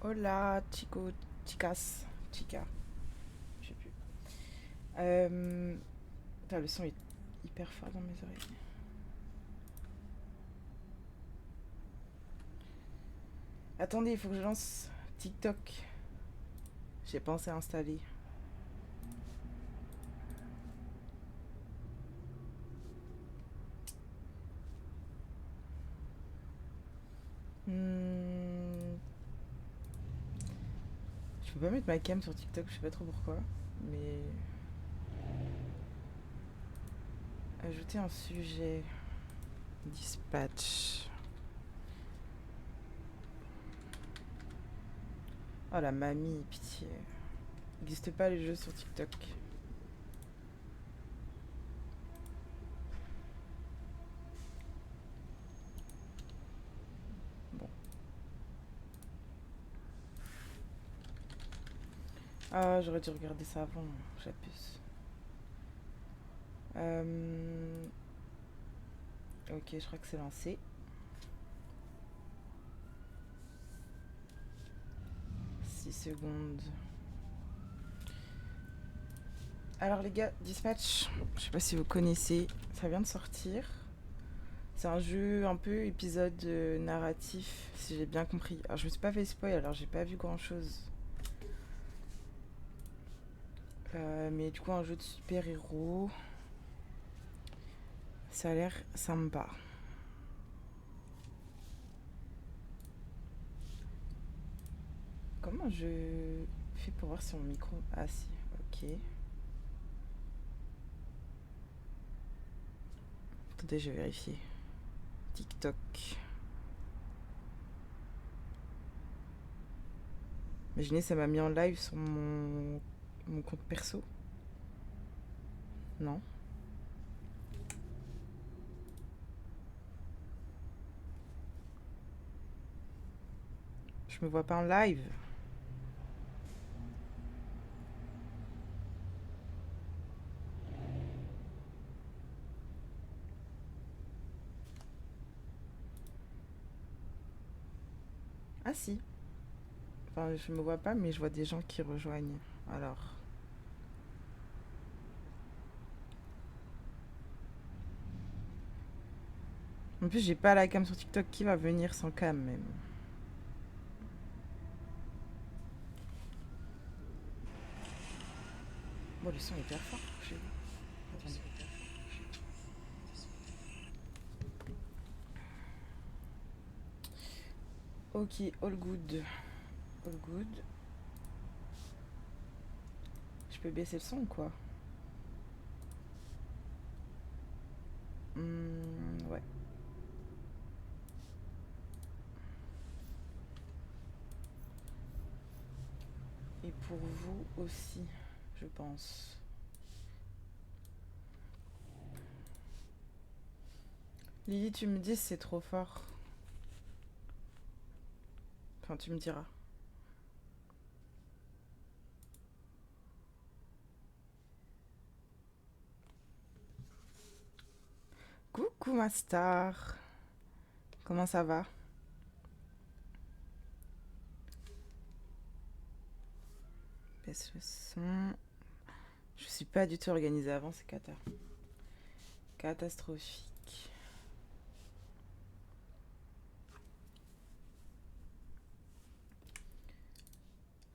Hola, chico, chicas, chica, je sais plus. Euh... Putain, le son est hyper fort dans mes oreilles. Attendez, il faut que je lance TikTok. J'ai pensé à installer. Hmm, Je peux pas mettre ma cam sur TikTok, je sais pas trop pourquoi. Mais ajouter un sujet. Dispatch. Oh la mamie, pitié. N'existe pas les jeux sur TikTok. Bon. Ah, j'aurais dû regarder ça avant. J'abuse. Euh... Ok, je crois que c'est lancé. 6 secondes. Alors les gars, Dispatch, je sais pas si vous connaissez, ça vient de sortir. C'est un jeu un peu épisode narratif, si j'ai bien compris. Alors je me suis pas fait spoil, alors j'ai pas vu grand chose. Mais du coup un jeu de super-héros, ça a l'air sympa. Comment je fais pour voir si mon micro... Ah si, ok. Attendez, je vais vérifier. TikTok. Imaginez, ça m'a mis en live sur mon compte perso. Non. Je me vois pas en live. Ah si. Enfin, je me vois pas, mais je vois des gens qui rejoignent. Alors, en plus, j'ai pas la cam sur TikTok. Qui va venir sans cam même? Bon, le son est hyper fort chez vous. Attendez. Ok, all good. All good. Je peux baisser le son ou quoi? Ouais. Et pour vous aussi, je pense. Lily, tu me dis si c'est trop fort. Enfin, tu me diras. Coucou ma star. Comment ça va? Baisse le son. Je suis pas du tout organisée avant, c'est catastrophique.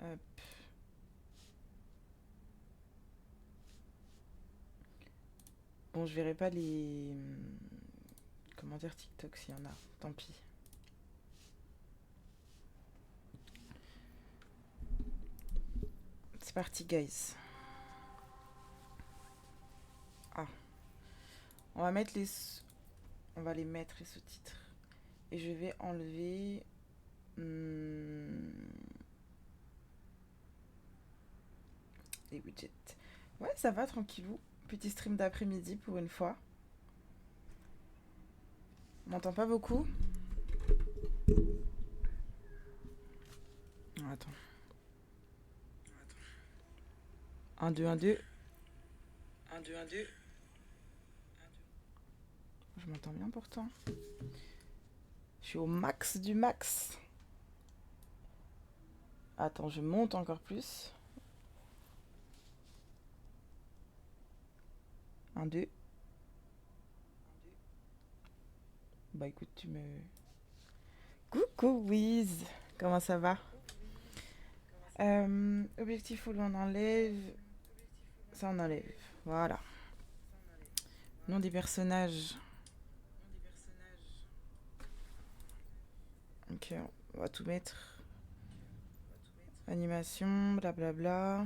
Hop. Bon, je verrai pas les. Comment dire TikTok s'il y en a. Tant pis. C'est parti, guys. Ah, on va mettre les. On va les mettre les sous-titres. Et je vais enlever. Les widgets. Ouais, ça va, tranquillou. Petit stream d'après-midi pour une fois. On m'entend pas beaucoup. Ah, attends. 1, 2, 1, 2. 1, 2, 1, 2. Je m'entends bien pourtant. Je suis au max du max. Attends, je monte encore plus. 1, 2. Bah écoute, tu me... Coucou Wiz, comment ça va? Objectif full, on enlève. Ça, on enlève. Voilà. Nom des personnages. Ok, on va tout mettre. Animation, blablabla.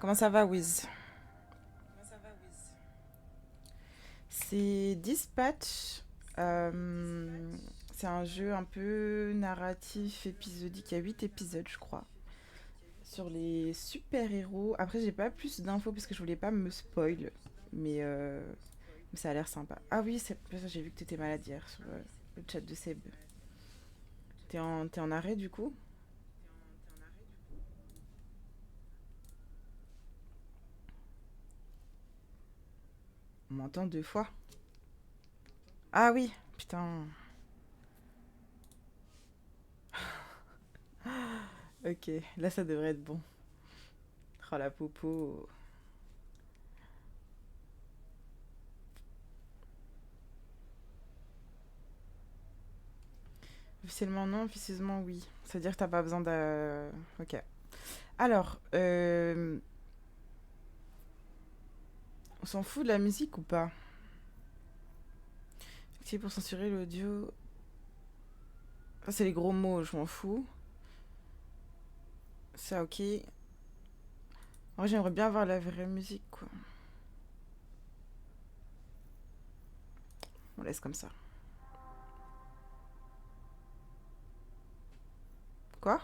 Comment ça va, Wiz? C'est Dispatch. C'est un jeu un peu narratif, épisodique. Il y a 8 épisodes, je crois. Sur les super-héros. Après, j'ai pas plus d'infos parce que je voulais pas me spoil. Mais ça a l'air sympa. Ah oui, c'est pour ça j'ai vu que t'étais malade hier sur le chat de Seb. T'es en arrêt du coup? On m'entend 2 fois. Ah oui, putain. Ok, là ça devrait être bon. Oh la popo. Officiellement non, officieusement oui. C'est-à-dire que t'as pas besoin de... Ok. Alors, on s'en fout de la musique ou pas? C'est pour censurer l'audio. Ça c'est les gros mots, je m'en fous. Ça ok. Moi j'aimerais bien voir la vraie musique quoi. On laisse comme ça. Quoi?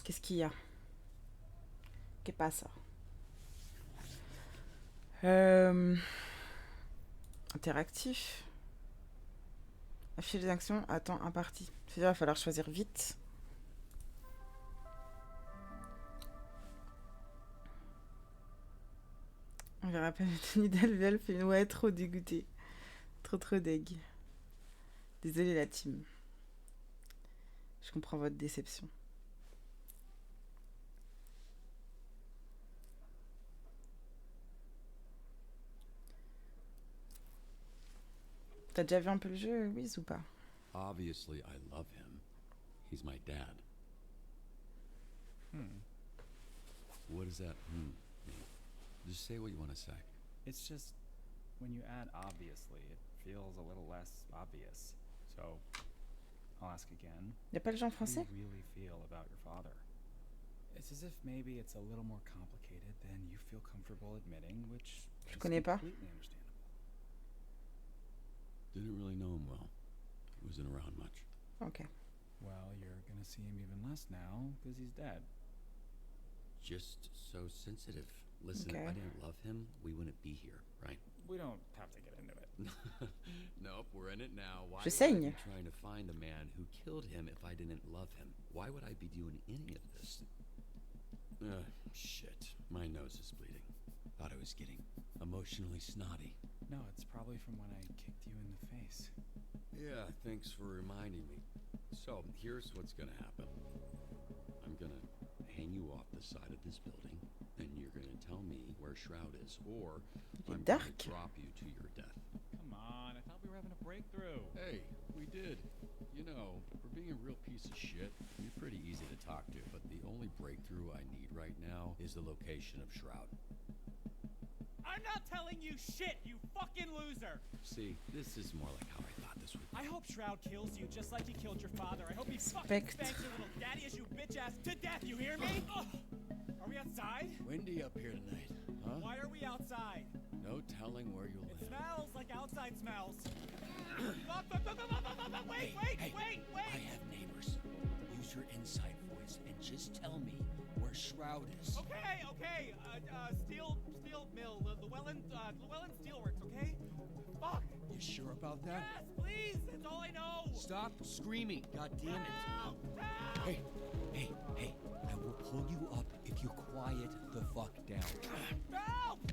Qu'est-ce qu'il y a? Qu'est pas ça? Euh... Interactif. Afficher les actions. Attends, un parti. C'est-à-dire, il va falloir choisir vite. On verra pas le tenue d'Alvel fait ouais, trop dégoûté. Trop deg. Désolée la team. Je comprends votre déception. T'as déjà vu un peu le jeu, Wiz, ou pas? Obviously, I love him. He's my dad. What does that mean? Just say what you want to say. It's just, when you add obviously, it feels a little less obvious. So, I'll ask again. Y'a pas le jeu en How do français? you really feel about your father? It's as if maybe it's a little more complicated than you feel comfortable admitting, which Je is connais pas. completely understandable. Didn't really know him well. He wasn't around much. Ok. Well, you're gonna see him even less now, because he's dead. Just so sensitive. Listen, Okay. if I didn't love him, we wouldn't be here, right? We don't have to get into it. Nope, we're in it now. Why Je would I saigne. be trying to find the man who killed him if I didn't love him? Why would I be doing any of this? Shit. My nose is bleeding. Thought I was getting emotionally snotty. No, it's probably from when I kicked you in the face. Yeah, thanks for reminding me. So, here's what's gonna happen. I'm gonna hang you off the side of this building, and you're gonna tell me where Shroud is, or I'm gonna dark. drop you to your death. Come on, I thought we were having a breakthrough. Hey, we did. You know, for being a real piece of shit, you're pretty easy to talk to, but the only breakthrough I need right now is the location of Shroud. I'm not telling you shit, you fucking loser! See, this is more like how I thought this would be. I hope Shroud kills you just like he killed your father. I hope he fucking Respect. spanks your little daddy as you bitch ass to death, you hear me? Ugh. Are we outside? Windy up here tonight, huh? Why are we outside? No telling where you'll It land. smells like outside smells. Wait! I have neighbors. Use your inside voice and just tell me where Shroud is. Okay. Steel mill, Llewellyn Steelworks, okay? Fuck! You sure about that? Yes, please! That's all I know! Stop screaming, god damn it. Help! Help! Hey, I will pull you up if you quiet the fuck down. Help!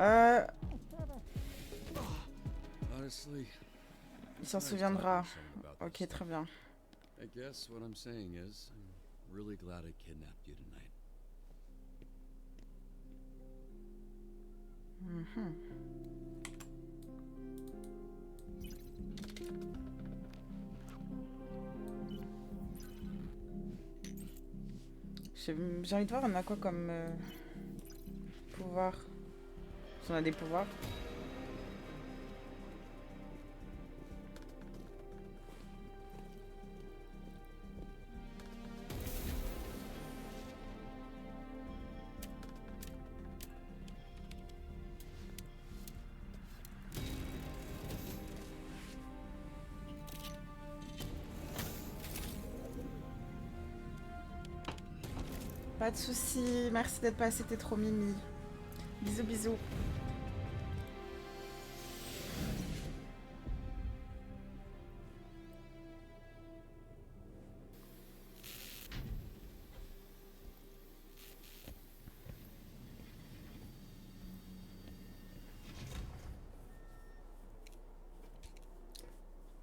Euh, Honestly, il s'en it's nice souviendra. talking to someone about Ok, this très stuff. bien. I guess what I'm saying is, I'm really glad I kidnapped you tonight. Mhm. J'ai envie de voir, on a quoi comme pouvoir? Si on a des pouvoirs. Pas de soucis, merci d'être passé, t'es trop mimi. Bisous, bisous.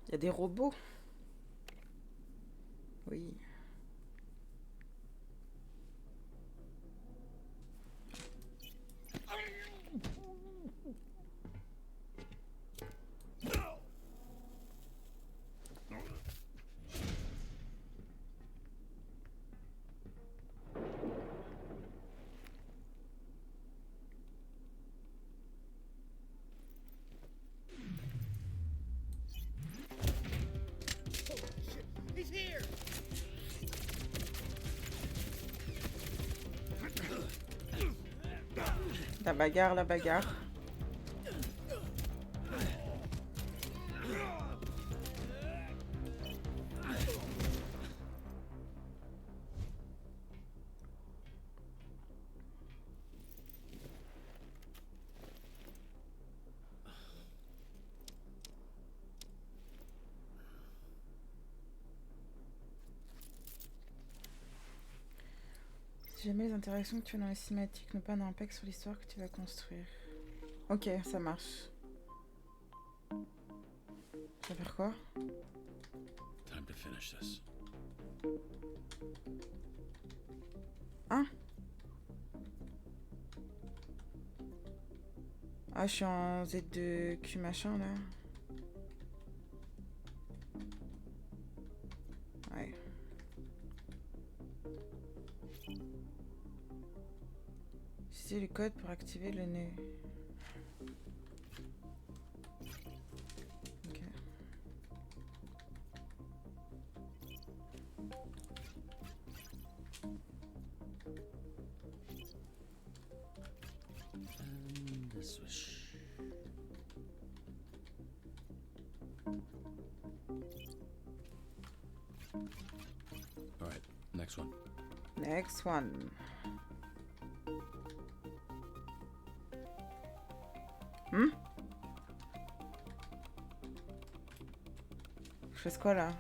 Il y a des robots. Oui. He's here! La bagarre, la bagarre. Si jamais les interactions que tu as dans les cinématiques n'ont pas d'impact sur l'histoire que tu vas construire. Ok, ça marche. Je vais faire quoi? Time to finish this. Hein? Ah, je suis en Z2Q machin là. Ouais. C'est le code pour activer le nœud. Ok. And a swish. All right, next one. Next one. Hmm? Je fais quoi là?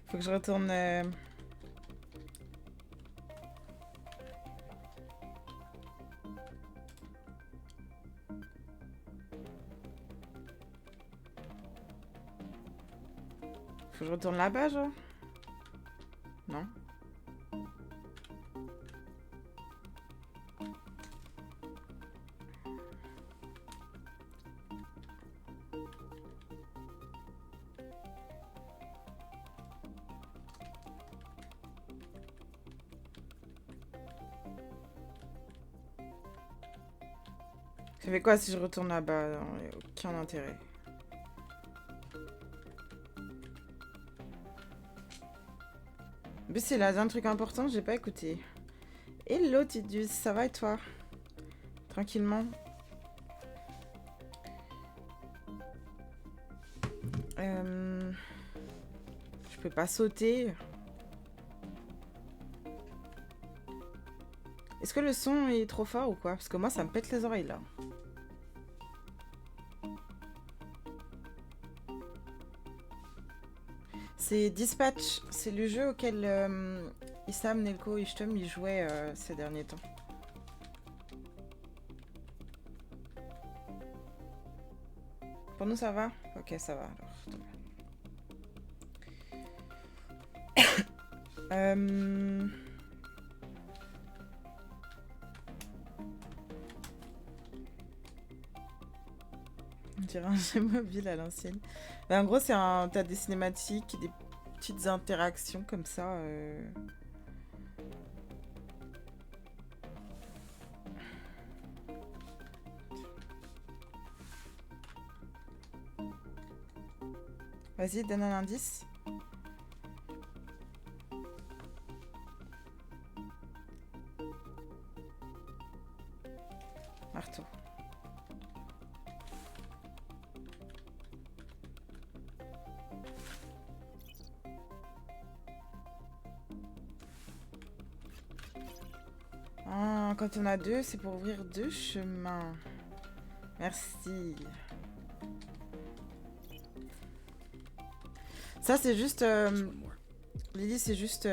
Faut que je retourne. Faut que je retourne là-bas, genre? Non? Ça fait quoi si je retourne là-bas? Il n'y a aucun intérêt. Mais c'est là, un truc important, j'ai pas écouté. Hello Tidus, ça va et toi? Tranquillement. Je peux pas sauter. Est-ce que le son est trop fort ou quoi? Parce que moi ça me pète les oreilles là. C'est Dispatch, c'est le jeu auquel Issam, Nelko et Ishtom y jouaient ces derniers temps. Pour nous ça va? Ok, ça va alors. On dirait un jeu mobile à l'ancienne. En gros, t'as des cinématiques, des petites interactions comme ça. Vas-y, donne un indice. Marteau. Ah, quand on a deux, c'est pour ouvrir deux chemins. Merci. Ça, c'est juste... Lily, c'est juste...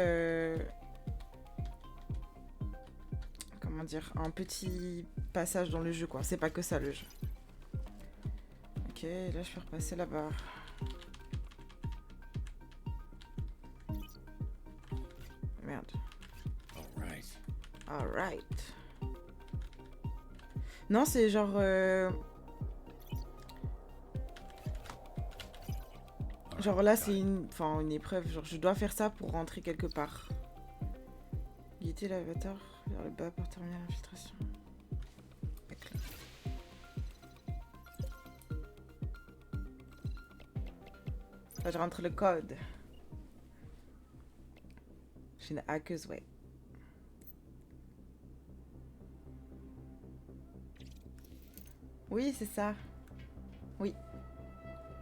comment dire? Un petit passage dans le jeu, quoi. C'est pas que ça, le jeu. Ok, là, je peux repasser là-bas. Merde. Alright. Non, c'est genre... Genre là, c'est une épreuve. Genre, je dois faire ça pour rentrer quelque part. Guider l'avatar vers le bas pour terminer l'infiltration. Là, je rentre le code. Je suis une hackeuse, ouais. Oui, c'est ça. Oui.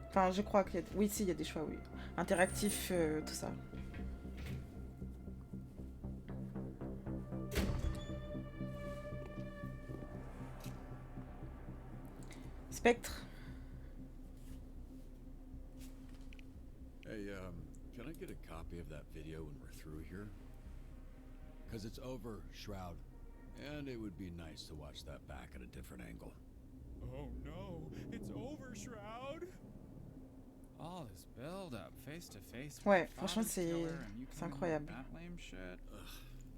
Enfin, je crois qu'il y a... Oui, si, il y a des choix, oui. Interactif, tout ça. Spectre. Hey, can I get a copy of that video when we're through here? Because it's over, Shroud. And it would be nice to watch that back at a different angle. Oh no, it's over, Shroud. All this build up, face to face. Ouais, franchement, c'est incroyable. That lame shit.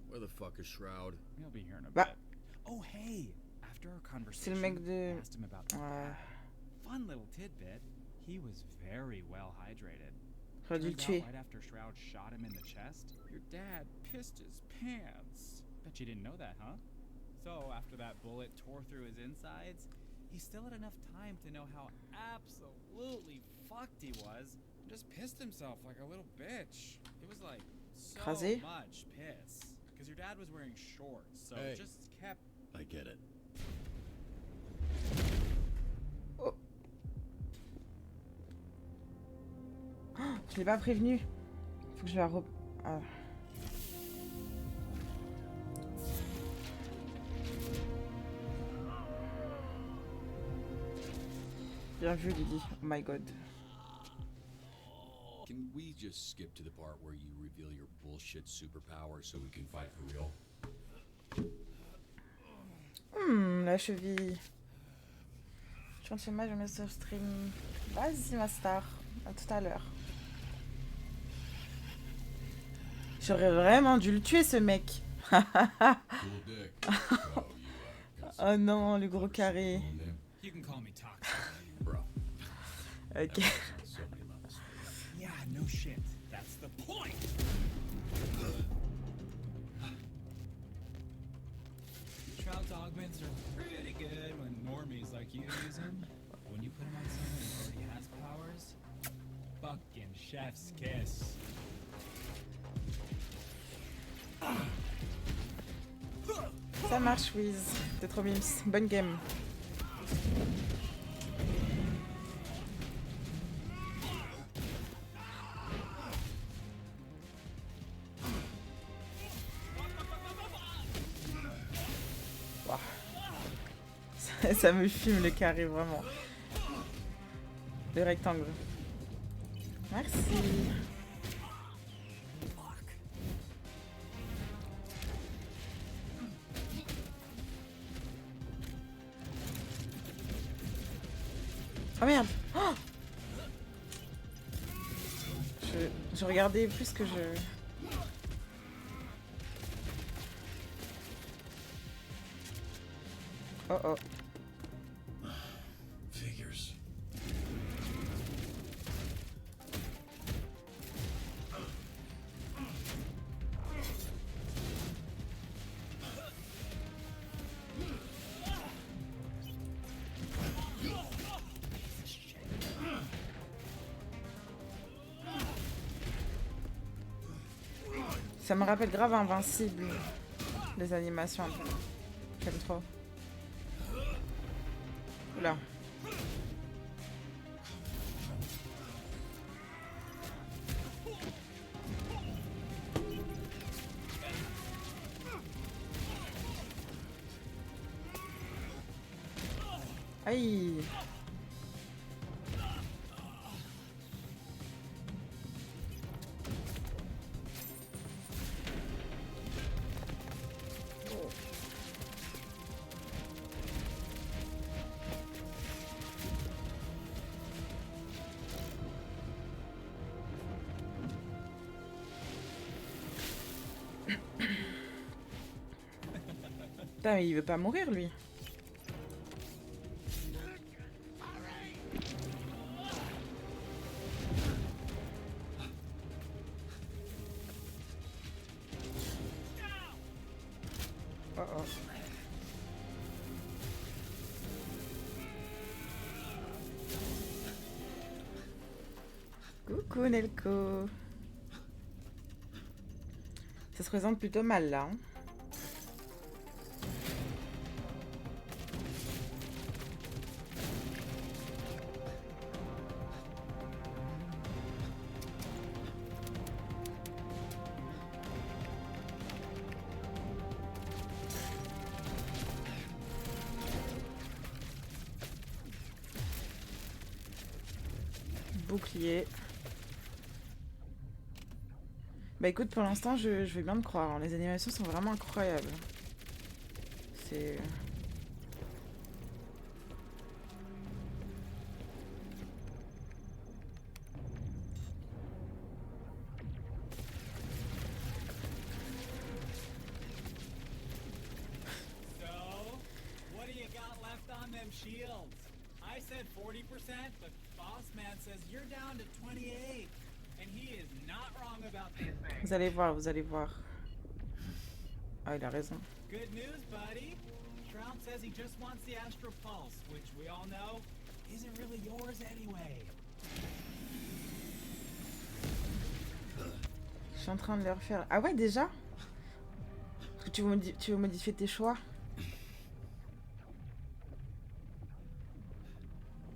Where the fuck is Shroud? You'll be here in a Bah. bit. Oh hey, after our C'est conversation, le mec de... I asked him about the Ouais. fun little tidbit. He was very well hydrated. J'aurais dû le Turns tuer. out right after Shroud shot him in the chest, your dad pissed his pants. Bet you didn't know that, huh? So after that bullet tore through his insides, he still had enough time to know how absolutely fucked he was and just pissed himself like a little bitch. It was like so Crasé. much piss. Because your dad was wearing shorts, so Hey. it just kept... I get it. Oh. Oh, je l'ai pas prévenu. Faut que je la re... Ah. Bien vu, Lily. Oh my god. Can we just skip to the part where you reveal your bullshit superpower so we can fight for real? La cheville. Je rentre chez moi, je me mets sur stream. Vas-y, ma star. À tout à l'heure. J'aurais vraiment dû le tuer, ce mec. Cool dick. So got Oh non, le gros carré. some name? You can call me toxic. Bro. Ok. That works on so many levels. Yeah, no shit. That's the point. Shroud's augments are pretty good when normies like you use them. When you put them on someone who already has powers, fucking chef's kiss. Ça marche, Wiz. T'es trop mims. Bonne game. Ouah. Ça me fume le carré, vraiment. Le rectangle. Merci. Oh merde. Oh, je regardais plus que je... Oh oh. Figures. Ça me rappelle grave Invincible. Les animations un peu. J'aime trop. Oula. Aïe. Putain, mais il veut pas mourir lui. Oh oh. Coucou Nelko. Ça se présente plutôt mal là. Hein. Bouclier. Bah écoute, pour l'instant, je vais bien te croire. Hein. Les animations sont vraiment incroyables. C'est... So, what do you got left on them shields? I said 40%, but Boss Man says you're down to 28. And he is not wrong about these things. Vous allez voir, vous allez voir. Ah, il a raison. Good news, buddy. Shroud says he just wants the Astral Pulse, which we all know isn't really yours anyway. Je suis en train de le refaire. Ah ouais, déjà? Parce que tu veux modifier tes choix?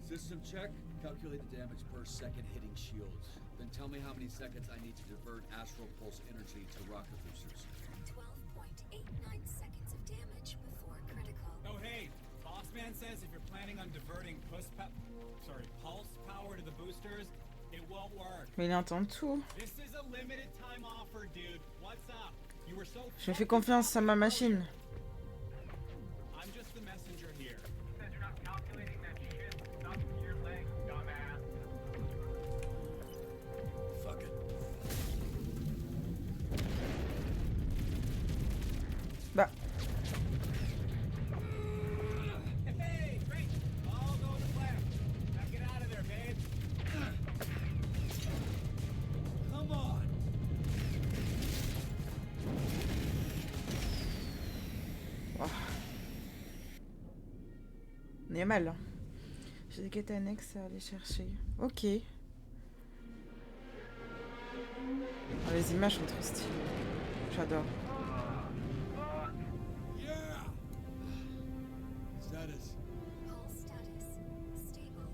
System check. Calculate the damage per second hitting shields. Then tell me how many seconds I need to divert astral pulse energy to rocket boosters. 12.89 seconds of damage before critical. Oh hey, Boss Man says if you're planning on diverting pulse power to the boosters, it won't work. Mais il entend tout. This is a limited time offer, dude. What's up? You were so Je fais confiance à ma machine. I'm just the messenger here. Says you're not calculating that shit stuck to your leg, dumbass. Fuck it. Bah, Hey, great! All go to plan. Now get out of there, babe. Come on. on est mal. Hein. J'ai des quêtes annexes à aller chercher. Ok. Ah, les images sont trop stylées. J'adore. Yeah. Status. Pulse status stable.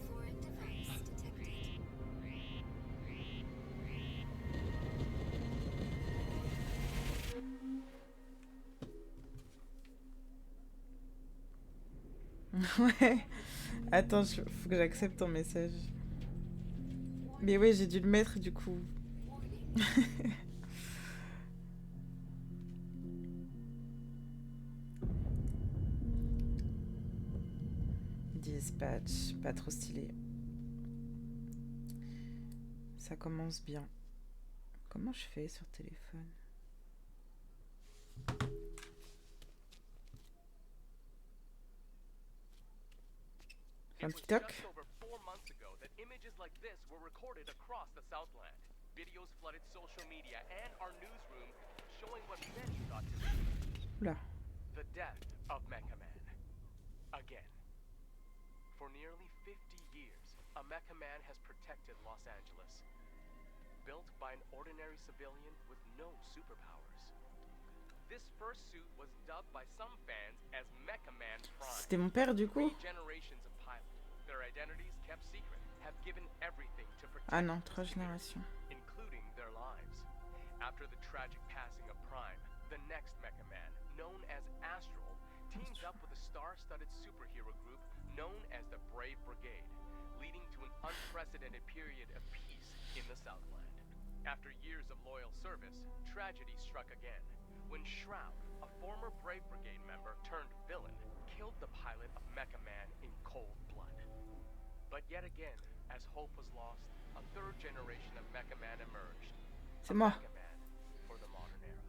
Foreign device detected. Ouais. Attends, faut que j'accepte ton message. Mais oui, j'ai dû le mettre du coup. Dispatch, pas trop stylé. Ça commence bien. Comment je fais sur téléphone? Un It was TikTok? just over 4 months ago that images like this were recorded across the Southland. Videos flooded social media and our newsroom, showing what many thought to be Oula. the death of Mecha Man. Again. For nearly 50 years, a Mecha Man has protected Los Angeles. Built by an ordinary civilian with no superpowers. This first suit was dubbed by some fans as Mecha Man Prime. C'était mon père du coup? 3 generations of pilots, their identities kept secret, have given everything to protect Ah non, this 3 community, générations. including their lives. After the tragic passing of Prime, the next Mecha Man, known as Astral, teams up with a star-studded superhero group known as the Brave Brigade, leading to an unprecedented period of peace in the Southland. After years of loyal service, tragedy struck again when Shroud, a former Brave Brigade member turned villain, killed the pilot of Mecha Man in cold blood. But yet again, as hope was lost, a third generation of Mecha Man emerged. C'est A moi. Mecha Man for the modern era.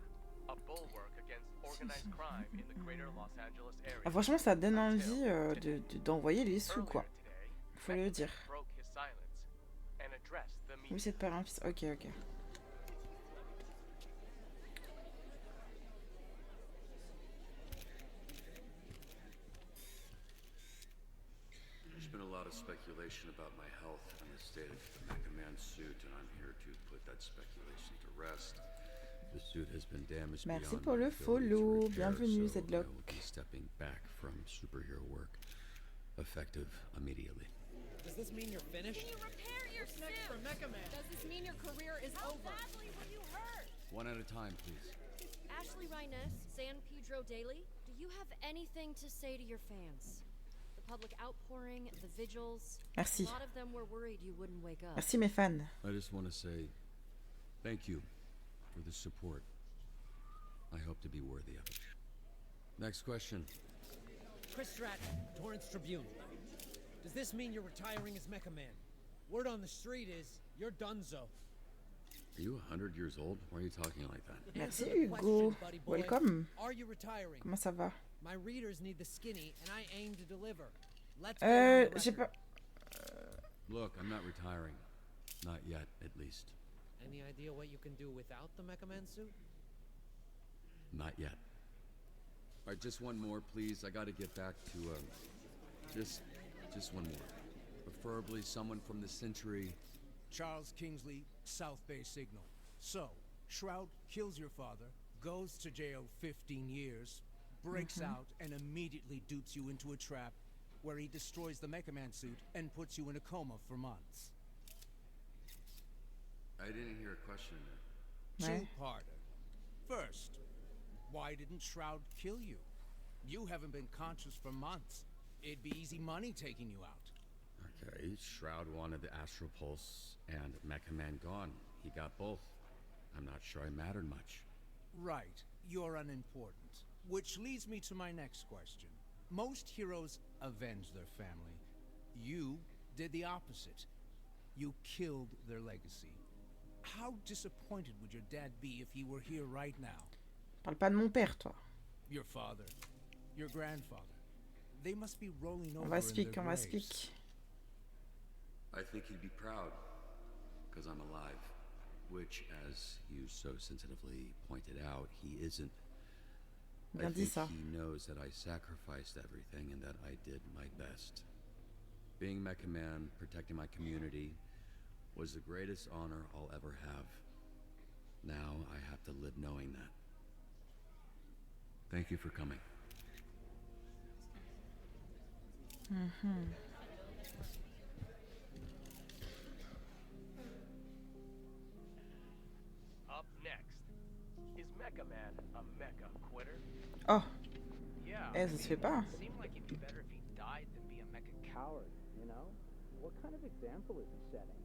A bulwark against organized crime in the greater Los Angeles area. Ah, franchement, ça donne Until envie d'envoyer les sous, earlier quoi. today, Faut le Mecha Man dire. broke his silence and addressed the Oui, media. c'est de père un fils. Ok, ok. There's been a lot of speculation about my health and the state of the Mecha Man suit, and I'm here to put that speculation to rest. The suit has been damaged Merci beyond pour my le ability to follow. repair, Bienvenue, so I Zedlock. will be stepping back from superhero work, effective immediately. Does this mean you're finished? Can you repair your What's next suit? for Mecha Man? Does this mean your career is How over? badly were you hurt? One at a time, please. Ashley Rhiness, San Pedro Daily. Do you have anything to say to your fans? The public outpouring, the vigils. Merci. A lot of them were worried you wouldn't wake up. Merci mes fans. I just want to say thank you for the support. I hope to be worthy of it. Next question. Chris Stratton, Torrance Tribune. Does this mean you're retiring as Mecha Man? Word on the street is you're donezo. Are you 100 years old? Why are you talking like that? Merci Answer the Hugo. question, buddy boy. Welcome. Are you retiring? Comment ça va? My readers need the skinny, and I aim to deliver. Let's get on the J'ai record. pas... Look, I'm not retiring. Not yet, at least. Any idea what you can do without the Mecha Man suit? Not yet. All right, just one more, please. I got to get back to just one more. Preferably someone from the Century. Charles Kingsley, South Bay Signal. So, Shroud kills your father, goes to jail 15 years, breaks out, and immediately dupes you into a trap where he destroys the Mecha Man suit and puts you in a coma for months. I didn't hear a question in there. Ouais. Two-parter. First, why didn't Shroud kill you? You haven't been conscious for months. It'd be easy money taking you out. Okay, Shroud wanted the Astral Pulse and Mecha Man gone. He got both. I'm not sure I mattered much. Right, you're unimportant. Which leads me to my next question. Most heroes avenge their family. You did the opposite. You killed their legacy. How disappointed would your dad be if he were here right now? Parle pas de mon père, toi. Your father, your grandfather. They must be rolling over On va in speak, their on va graves. speak. I think he'd be proud, because I'm alive. Which, as you so sensitively pointed out, he isn't. I Bien dit think ça. he knows that I sacrificed everything and that I did my best. Being Mecha Man, protecting my community, was the greatest honor I'll ever have. Now I have to live knowing that. Thank you for coming. Up next, is Mecha Man a mecha quitter? Oh, Yeah. ça se fait pas. It seemed like it'd be better if he died than be a mecha coward, you know? What kind of example is he setting?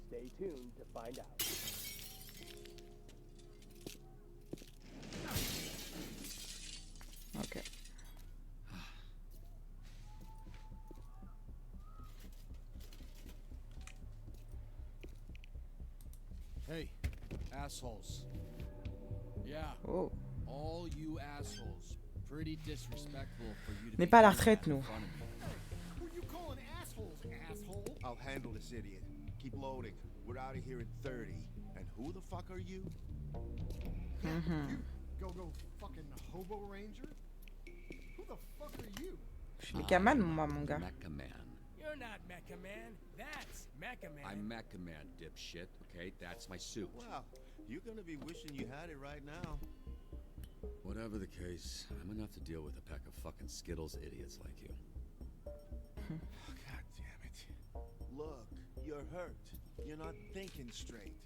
Stay tuned to find out. Ok. Assholes. Yeah. Oh. All you assholes. Pretty disrespectful for you to N'est be pas à la doing retraite, that in nous. front of me. Who you calling assholes, asshole? I'll handle this idiot. Keep loading. We're out of here in 30. And who the fuck are you? Mhm. Go fucking hobo ranger? Who the fuck are you? Je suis Mecha-Man, moi, mon gars. Mecha Man. You're not Mecha Man. That's Mecha Man. I'm Mecha Man, dipshit. Okay, that's my suit. Well, you're gonna be wishing you had it right now. Whatever the case, I'm enough to deal with a pack of fucking Skittles idiots like you. God damn it. Look, you're hurt. You're not thinking straight.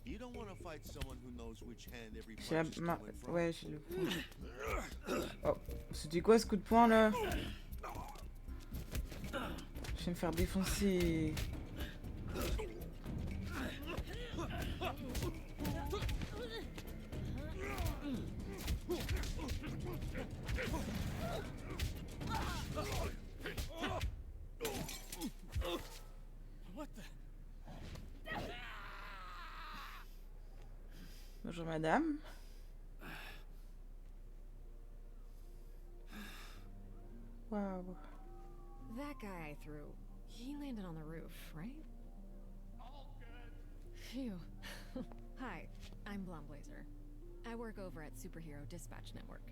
You don't want to fight someone who knows which hand every J'ai la punch is main. coming from. Ouais, j'ai le point. Oh, c'était quoi ce coup de poing là? Je vais me faire défoncer. What the? Bonjour madame. Wow. That guy I threw, he landed on the roof, right? Phew. Hi, I'm Blonde-Blazer. I work over at Superhero Dispatch Network.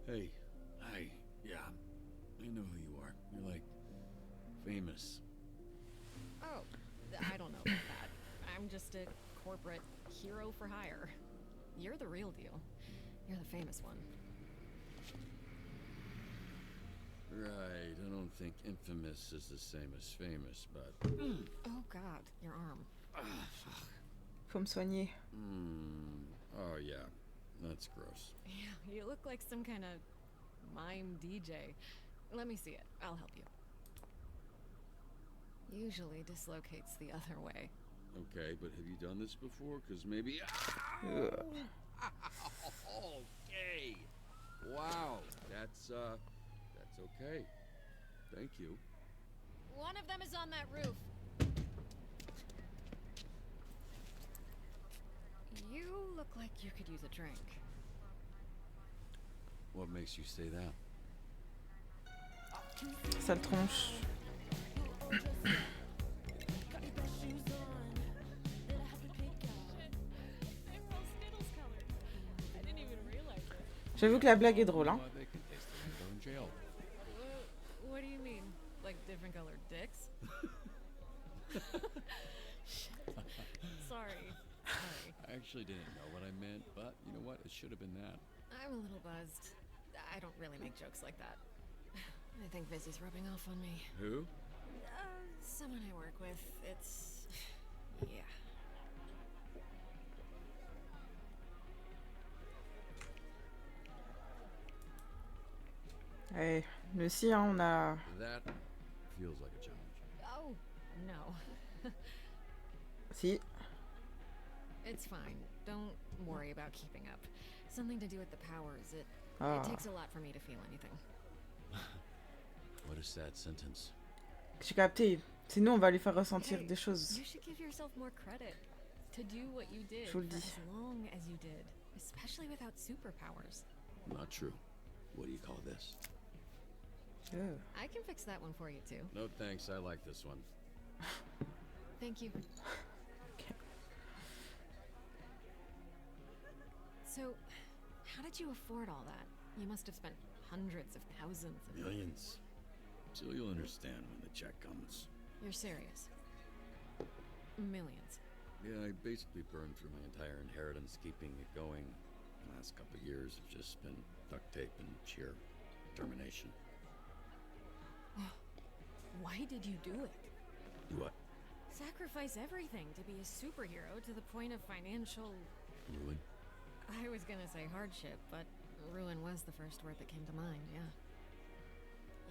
Hey, hi. Yeah, I know who you are. You're like famous. Oh, I don't know about that. I'm just a corporate hero for hire. You're the real deal. You're the famous one. Right, I don't think infamous is the same as famous, but... Oh god, your arm. Faut me soigner. Oh yeah, that's gross. Yeah, you look like some kind of mime DJ. Let me see it. I'll help you. Usually dislocates the other way. Okay, but have you done this before? Because maybe... Ugh. Okay. Wow, that's okay. Thank you. One of them is on that roof. You look like you could use a drink. What makes you say that? Sale tronche. J'avoue que la blague est drôle, hein. What do you mean? Like different colored dicks? Shit. Sorry. I actually didn't know what I meant, but you know what? It should have been that. I'm a little buzzed. I don't really make jokes like that. I think Vizzy's rubbing off on me. Who? Someone I work with. It's... yeah. Ouais, nous aussi, hein, on a... That feels like a challenge. Oh, no. Si. It's fine. Don't worry about keeping up. Something to do with the powers. It Ah. takes a lot for me to feel anything. What a sad sentence. J'ai capté. Sinon, on va lui faire ressentir des choses. You should give yourself more credit to do what you did Je for vous le dis. as long as you did, especially without superpowers. Not true. What do you call this? Ugh. I can fix that one for you too. No thanks, I like this one. Thank you. Okay. So, how did you afford all that? You must have spent hundreds of thousands of... Millions. So you'll understand when the check comes. You're serious? Millions. Yeah, I basically burned through my entire inheritance keeping it going. The last couple of years have just been duct tape and sheer determination. Why did you do it? Do what? Sacrifice everything to be a superhero to the point of financial... Ruin? I was gonna say hardship, but ruin was the first word that came to mind, yeah.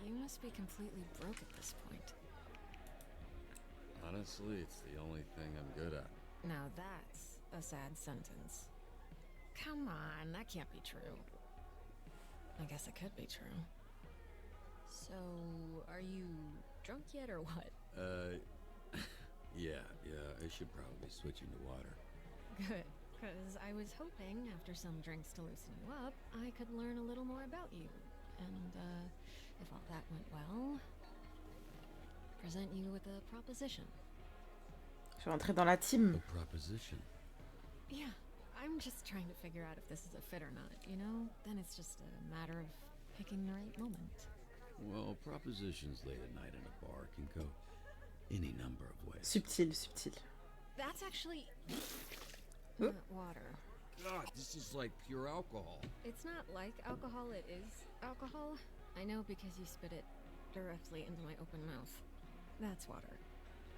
You must be completely broke at this point. Honestly, it's the only thing I'm good at. Now that's a sad sentence. Come on, that can't be true. I guess it could be true. So, are you drunk yet or what? Yeah, I should probably switch into water. Good, because I was hoping, after some drinks to loosen you up, I could learn a little more about you. And, if all that went well, present you with a proposition. Je vais rentrer dans la team. A proposition. Yeah, I'm just trying to figure out if this is a fit or not, you know? Then it's just a matter of picking the right moment. Well, propositions late at night in a bar can go any number of ways. Subtil, subtil. That's actually water. God, this is like pure alcohol. It's not like alcohol, it is alcohol. I know because you spit it directly into my open mouth. That's water.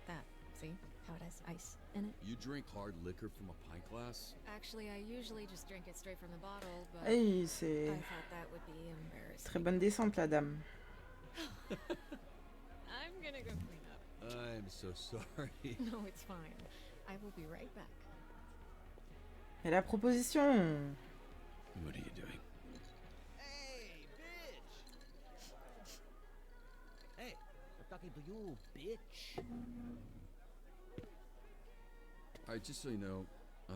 That, see how it has ice in it? You drink hard liquor from a pint glass? Actually, I usually just drink it straight from the bottle, but Hey, c'est I thought that would be embarrassing. très bonne descente, la dame. I'm gonna go clean up. I'm so sorry. No, it's fine. I will be right back. Et la proposition? What are you doing? Hey, bitch! Hey, I'm talking to you, bitch. Alright, just so you know,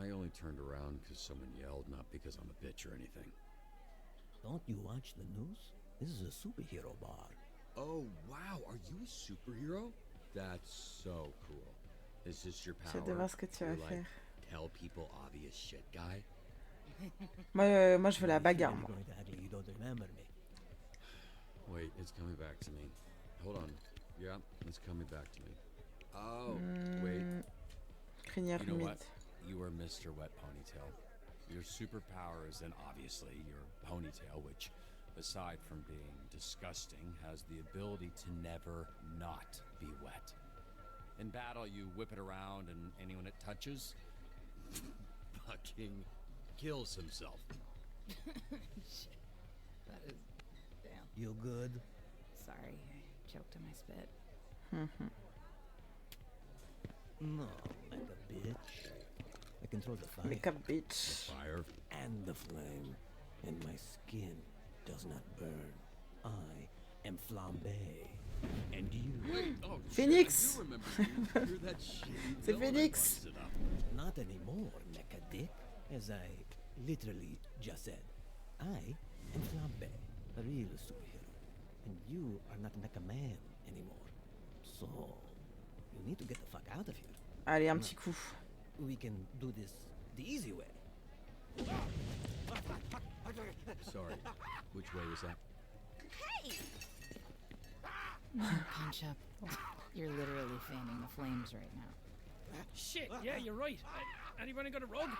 I only turned around because someone yelled, not because I'm a bitch or anything. Don't you watch the news? This is a superhero bar. Oh, wow, are you a superhero? That's so cool. Is this your J'ai hâte de power? voir ce que tu vas You're like, faire. tell people obvious shit guy? Moi, je veux la bagarre, moi. Going to act like you don't remember me. Wait, it's coming back to me. Hold on. Yeah, it's coming back to me. Oh, wait. Crinière You know humide. what? You are Mr. Wet Ponytail. Your superpower is then obviously your ponytail, which, aside from being disgusting, has the ability to never not be wet. In battle, you whip it around, and anyone it touches Fucking kills himself. Shit. That is... damn. You good? Sorry, I choked on my spit. No, like a bitch. I control the fire. Like a bitch. Fire. And the flame. And my skin does not burn. I am Flambe. And you... Wait, oh, Phoenix. shit, I do remember you. You're that shitty C'est villain I Phoenix. busted up. Not anymore, mecha dick. As I literally just said. I am Flambe, a real superhero. And you are not Mecha Man anymore. So, you need to get the fuck out of here. Allez, un petit coup. We can do this the easy way. Sorry. Which way was that? Punch up. You're literally fanning the flames right now. Shit, yeah, you're right. Anyone got a rug?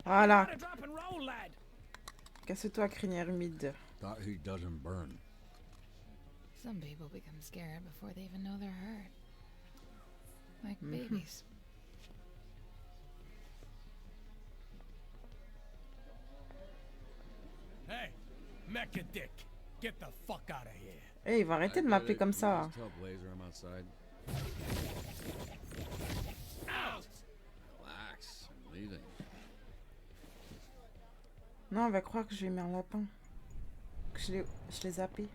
Voilà. Gotta drop and roll, lad. Casse-toi, crinière humide. Thought he doesn't burn. Some people become scared before they even know they're hurt. Like babies. Hey, Mecha Dick, get the fuck out of here. Eh, il va arrêter de m'appeler comme ça. Just tell Blazer I'm outside. Relax. I'm leaving. Non, on va croire que je lui ai mis un lapin. Que je l'ai zappé.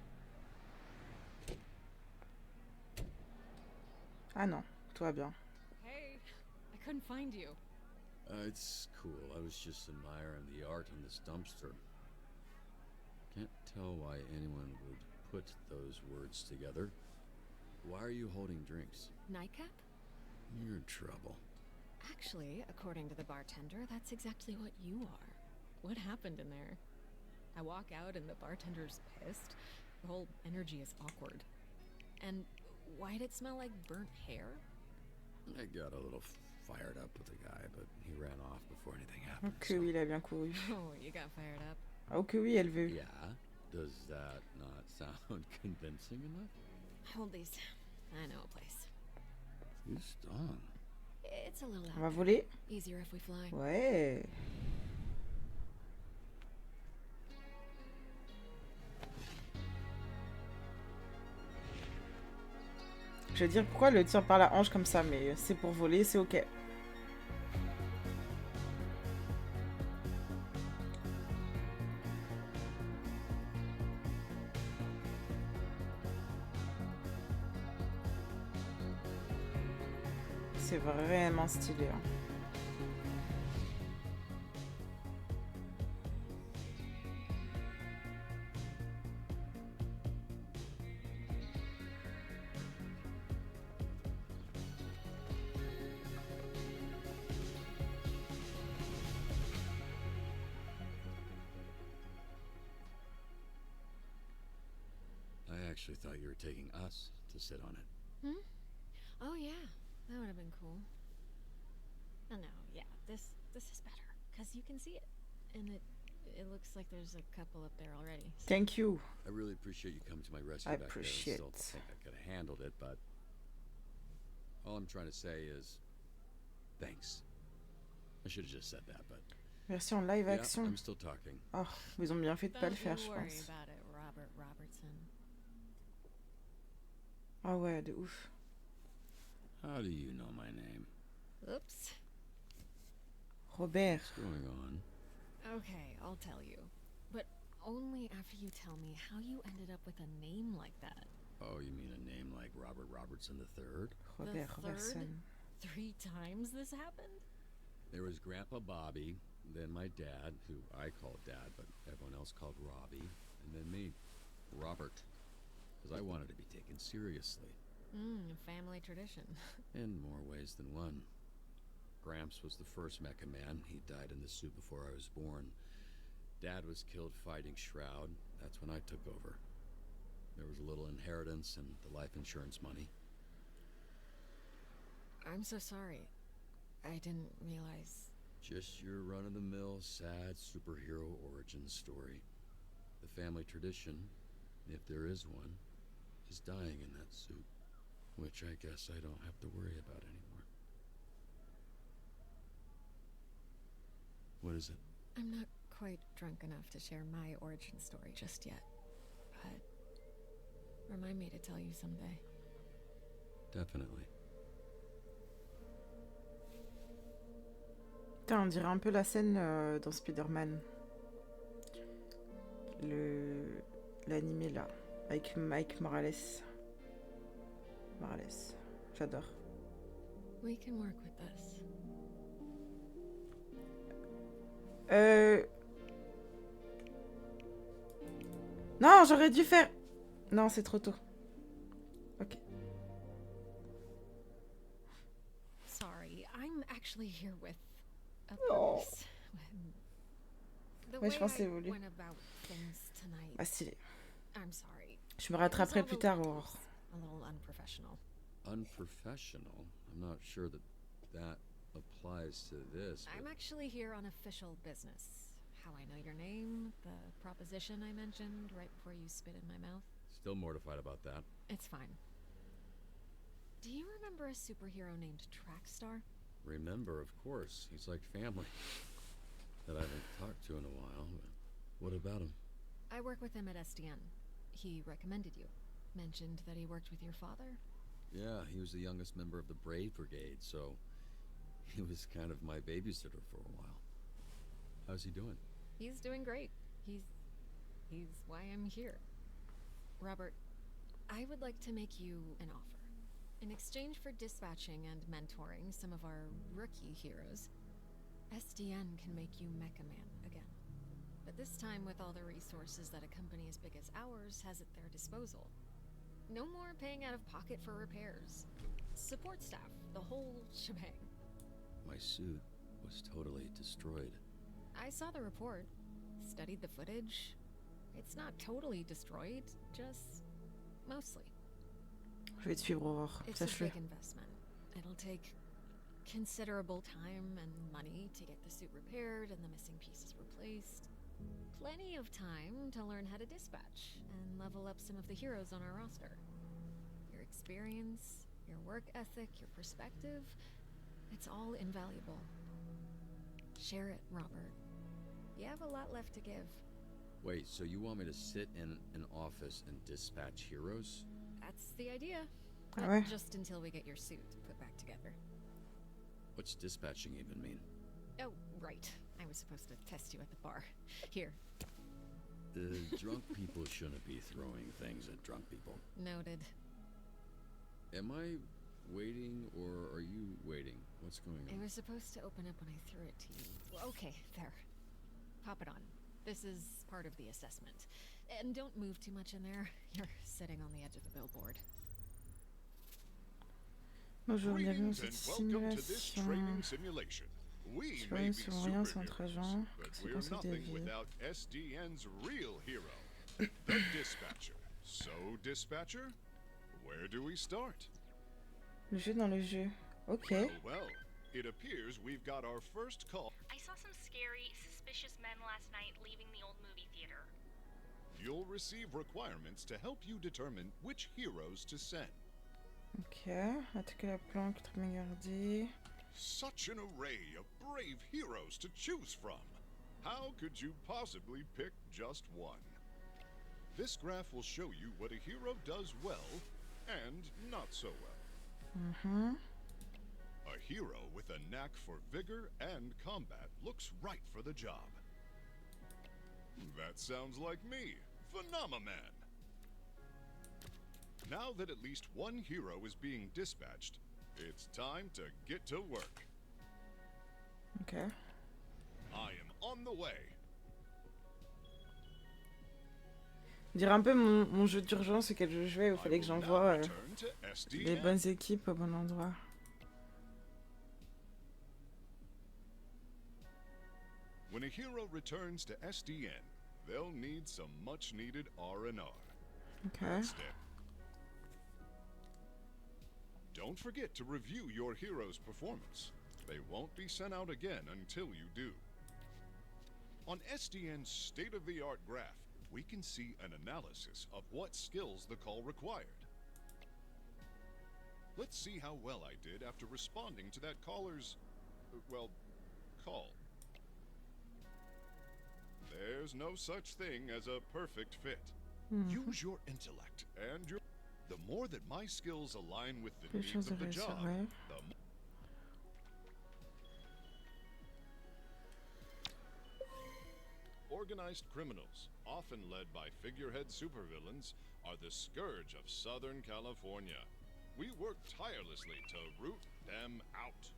Ah non, tout va bien. Hey, I couldn't find you. It's cool. I was just admiring the art in this dumpster. Can't tell why anyone would put those words together. Why are you holding drinks? Nightcap? You're in trouble. Actually, according to the bartender, that's exactly what you are. What happened in there? I walk out and the bartender's pissed. The whole energy is awkward. And why'd it smell like burnt hair? I got a little fired up with the guy, but he ran off before anything happened. Oh que oui, il a bien couru. Oh, you got fired up. Oh que oui, elle veut. Yeah? Does that not sound convincing enough? Hold these. I know a place. You stung. It's a little On va out voler? there. Easier if we fly. Ouais. Je vais dire pourquoi le tire par la hanche comme ça, mais c'est pour voler, c'est ok. c'est vraiment stylé. Hein. I actually thought you were taking us to sit on it. Hmm? Oh yeah, that would have been cool. Oh no, yeah, this is better because you can see it, and it looks like there's a couple up there already. So. Thank you. I really appreciate you coming to my rescue I back appreciate. there. I still think I could have handled it, but all I'm trying to say is thanks. I should have just said that, but Merci en live yeah, action. I'm still talking. Oh, ils ont bien fait de pas le faire, Don't je you worry pense. about it, Robert Robertson. Ah ouais, de ouf. How do you know my name? Oops. Robert. What's going on? Okay, I'll tell you, but only after you tell me how you ended up with a name like that. Oh, you mean a name like Robert Robertson III? Robert the Robertson. 3 times this happened? There was Grandpa Bobby, then my dad, who I called Dad, but everyone else called Robbie, and then me, Robert, because I wanted to be taken seriously. Family tradition. In more ways than one. Gramps was the first Mecha Man. He died in the suit before I was born. Dad was killed fighting Shroud. That's when I took over. There was a little inheritance and the life insurance money. I'm so sorry. I didn't realize. Just your run-of-the-mill, sad superhero origin story. The family tradition, if there is one, is dying in that suit. Which I guess I don't have to worry about anymore. What is it? I'm not quite drunk enough to share my origin story just yet, but remind me to tell you someday. Definitely. Putain, on dirait un peu la scène dans Spider-Man. L'animé là, avec Mike Morales. J'adore. We can work with this. Non, j'aurais dû faire... Non, c'est trop tôt. Ok. Sorry, I'm actually here with a Oh. purpose. The Ouais, je way pense que c'est I voulu. went about things tonight. Ah, stylé. I'm sorry. Je me rattraperai plus tard, Aurore. A little unprofessional. Unprofessional? I'm not sure that applies to this. I'm actually here on official business. How I know your name, the proposition I mentioned right before you spit in my mouth. Still mortified about that. It's fine. Do you remember a superhero named Trackstar? Remember, of course. He's like family. That I haven't talked to in a while. But what about him? I work with him at SDN. He recommended you. Mentioned that he worked with your father. Yeah, he was the youngest member of the Brave Brigade, so he was kind of my babysitter for a while. How's he doing? He's doing great. He's why I'm here. Robert, I would like to make you an offer. In exchange for dispatching and mentoring some of our rookie heroes, SDN can make you Mecha Man again. But this time with all the resources that a company as big as ours has at their disposal. No more paying out of pocket for repairs. Support staff, the whole shebang. My suit was totally destroyed. I saw the report, studied the footage. It's not totally destroyed, just mostly. Je vais te suivre, Aurore. It's a Sache-le. big investment. It'll take considerable time and money to get the suit repaired and the missing pieces replaced. Plenty of time to learn how to dispatch and level up some of the heroes on our roster. Your experience, your work ethic, your perspective, it's all invaluable. Share it, Robert. You have a lot left to give. Wait, so you want me to sit in an office and dispatch heroes? That's the idea. Ah But ouais. just until we get your suit put back together. What's dispatching even mean? Oh, right. I was supposed to test you at the bar. Here. Drunk people shouldn't be throwing things at drunk people. Noted. Am I waiting, or are you waiting? What's going It on? was supposed to open up when I threw it to you. Well, okay, there. Pop it on. This is part of the assessment. And don't move too much in there. You're sitting on the edge of the billboard. Bonjour, bienvenue dans Greetings cette and welcome to this simulation. training simulation. We Sur may une be sur rien, c'est entre superheroes, agents but qui we're conseillent des nothing vies. without SDN's real hero, the Dispatcher. So, Dispatcher, where do we start? Le jeu dans le jeu. Ok. Well, it appears we've got our first call. I saw some scary, suspicious men last night leaving the old movie theater. You'll receive requirements to help you determine which heroes to send. Ok. Attaquer la planque, très bien gardée. Such an array of brave heroes to choose from. How could you possibly pick just one? This graph will show you what a hero does well and not so well. Mhm. A hero with a knack for vigor and combat looks right for the job. That sounds like me, Phenomaman. Now that at least one hero is being dispatched, it's time to get to work. Ok. I am on the way. On dirait un peu mon jeu d'urgence auquel je jouais où il fallait que j'envoie les bonnes équipes au bon endroit. When a hero returns to SDN, they'll need some much-needed R&R. Okay. That's it. Don't forget to review your hero's performance. They won't be sent out again until you do. On SDN's state-of-the-art graph, we can see an analysis of what skills the call required. Let's see how well I did after responding to that caller's, well, call. There's no such thing as a perfect fit. Use your intellect and your... The more that my skills align with the Plus de needs chances de of the réussir, job, ouais. the more... Organized criminals, often led by figurehead supervillains, are the scourge of Southern California. We work tirelessly to root them out.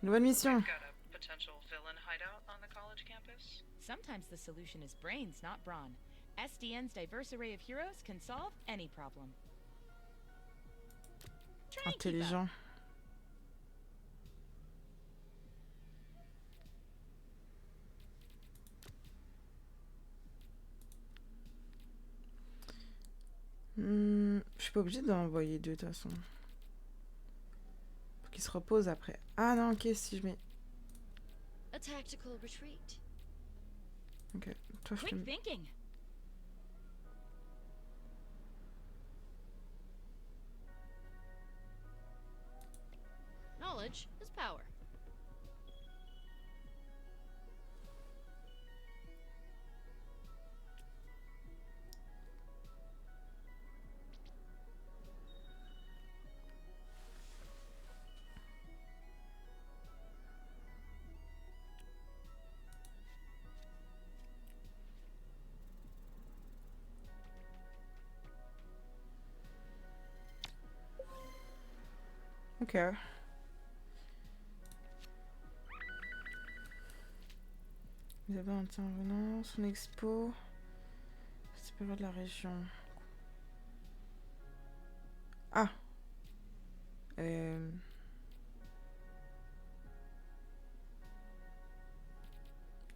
Nouvelle mission. Got a potential villain hideout on the college campus? Sometimes the solution is brains, not brawn. SDN's diverse array of heroes can solve any problem. Try and keep up. Intelligent. Je suis pas obligée d'envoyer deux de toute façon. Faut qu'il se repose après. Ah non, ok, si je mets. A tactical retreat. Ok, toi je te Quick mets. thinking. Knowledge is power. Ok. Vous avez un intervenant, son expo. Supérieur de la région. Ah.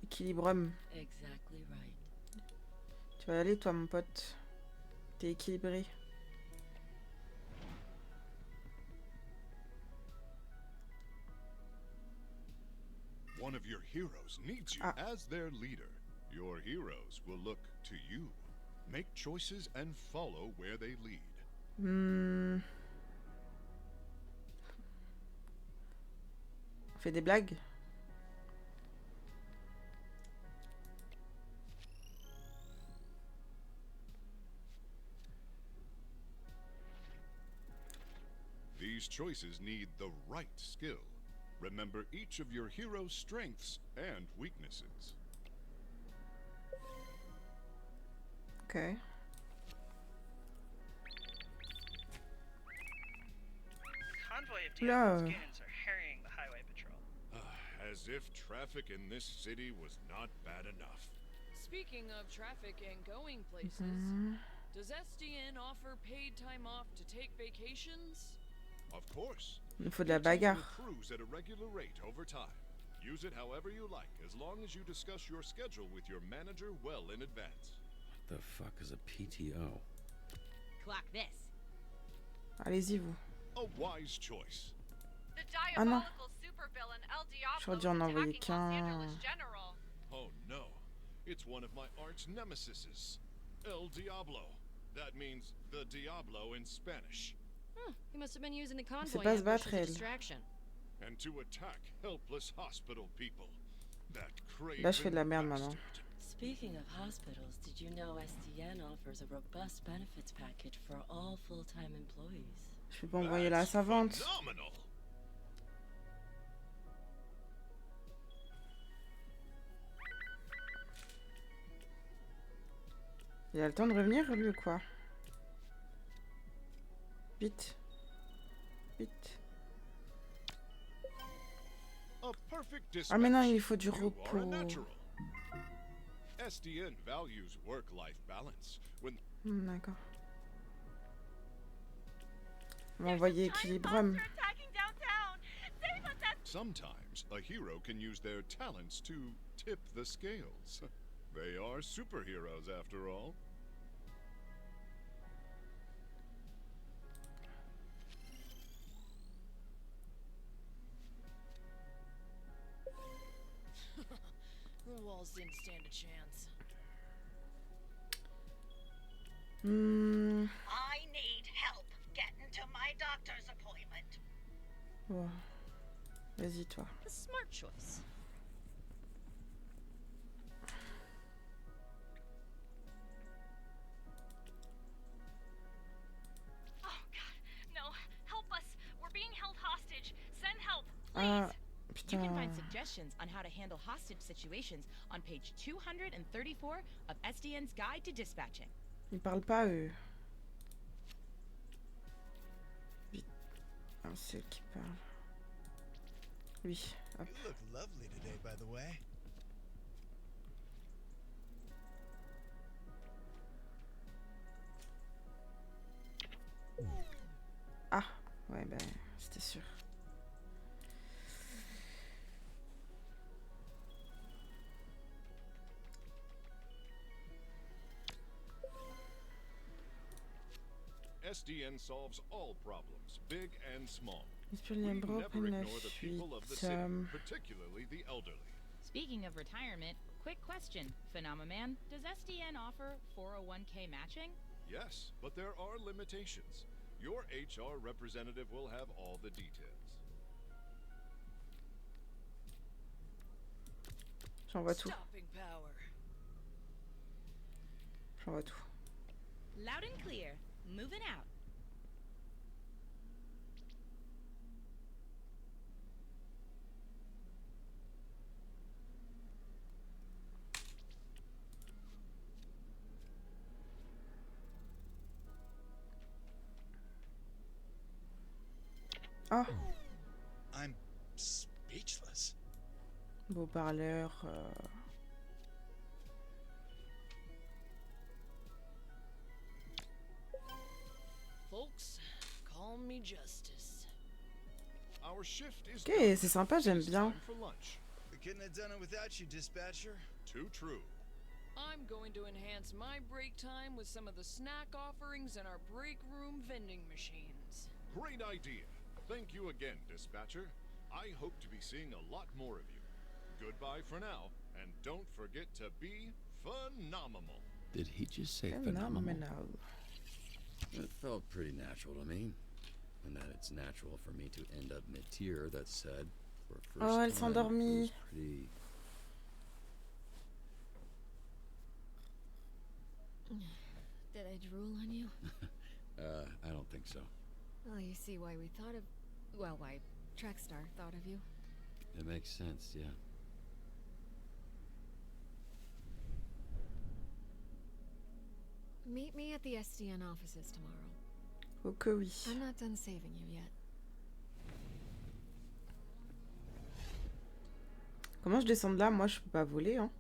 Équilibrium. Exactly right. Tu vas y aller toi mon pote. T'es équilibré. One of your heroes needs you as their leader. Your heroes will look to you. Make choices and follow where they lead. On fait des blagues. These choices need the right skill. Remember each of your hero's strengths and weaknesses. Okay. Convoy Oula. skins are harrying the highway patrol. As if traffic in this city was not bad enough. Speaking of traffic and going places, does SDN offer paid time off to take vacations? Of course. Il faut de la bagarre. Cruise at a regular rate over time. Use it however you like, as long as you discuss your schedule with your manager well in advance. What the fuck is a PTO? Clock this. Allez-y, vous. A wise choice. The Ah non. diabolical supervillain El J'aurais Diablo dû en is envoyer attacking Los Angeles qu'un. General. Oh no. It's one of my arch nemesises. El Diablo. That means the Diablo in Spanish. He must have been using the convoy sait pas se ambush battre, as a elle. distraction. And to attack helpless hospital people. That Là, je fais de la craven merde maintenant. Speaking of hospitals, did you know SDN offers a robust benefits package for all full-time employees? Je vais pas envoyer la savante. Phenomenal. Il a le temps de revenir, lui, ou quoi? Vite. Vite. A perfect Ah, mais non, dispatch. il faut du You are a repos. natural. SDN values work-life balance. When D'accord. On va envoyer Equilibrium. sometimes a hero can use their talents to tip the scales. They are superheroes after all. The walls didn't stand a chance. I need help getting to my doctor's appointment. Bon. Vas-y, toi. A smart choice. Oh god, no. Help us. We're being held hostage. Send help, Ah, You can putain. find suggestions on how to handle hostage situations on page 234 of SDN's Guide to Dispatching. Ils parlent pas, eux. Vite. Ah, c'est eux qui parlent. Oui. Hop. You look lovely today, by the way. Ah, ouais, ben, c'était sûr. SDN solves all problems, big and small. Inspire We les never bras, prenne la ignore the people of the fuite. city, particularly the elderly. Speaking of retirement, quick question, Phenomenon, does SDN offer 401k matching? Yes, but there are limitations. Your HR representative will have all the details. J'envoie tout. Stopping power. J'envoie tout. Loud and clear. Moving out. Ah, I'm speechless. beau parleur. Folks, call me Justice. Our shift is Ok, done. c'est sympa, j'aime It's bien. time for lunch. We couldn't have done it without you, dispatcher. Too true. I'm going to enhance my break time with some of the snack offerings in our break room vending machines. Great idea. Thank you again, dispatcher. I hope to be seeing a lot more of you. Goodbye for now, and don't forget to be phenomenal. Did he just say phenomenal? Phenomenal. It felt pretty natural to me. And that it's natural for me to end up mid-tier, that said, for a first Oh, elle time, s'endormit. it was pretty... Did I drool on you? I don't think so. Well, you see why we thought of... Well, why Trackstar thought of you. It makes sense, yeah. Meet me at the SDN offices tomorrow. Oh que oui. I'm not done saving you yet. Comment je descends de là? Moi, je peux pas voler, hein.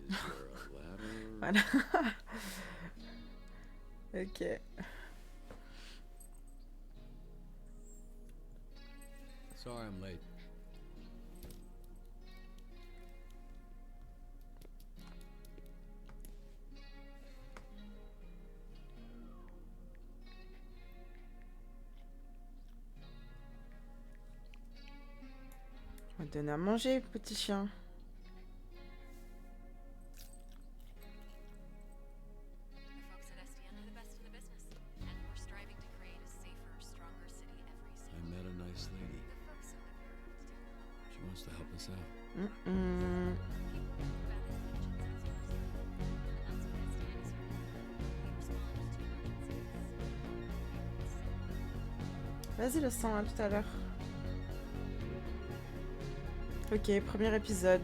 Is there a ladder? Voilà. Ok. Sorry I'm late. On va te donner à manger, petit chien. I met a nice lady. She wants to help us out. Mm-mm. Vas-y, le sang, à tout à l'heure. Ok, premier épisode.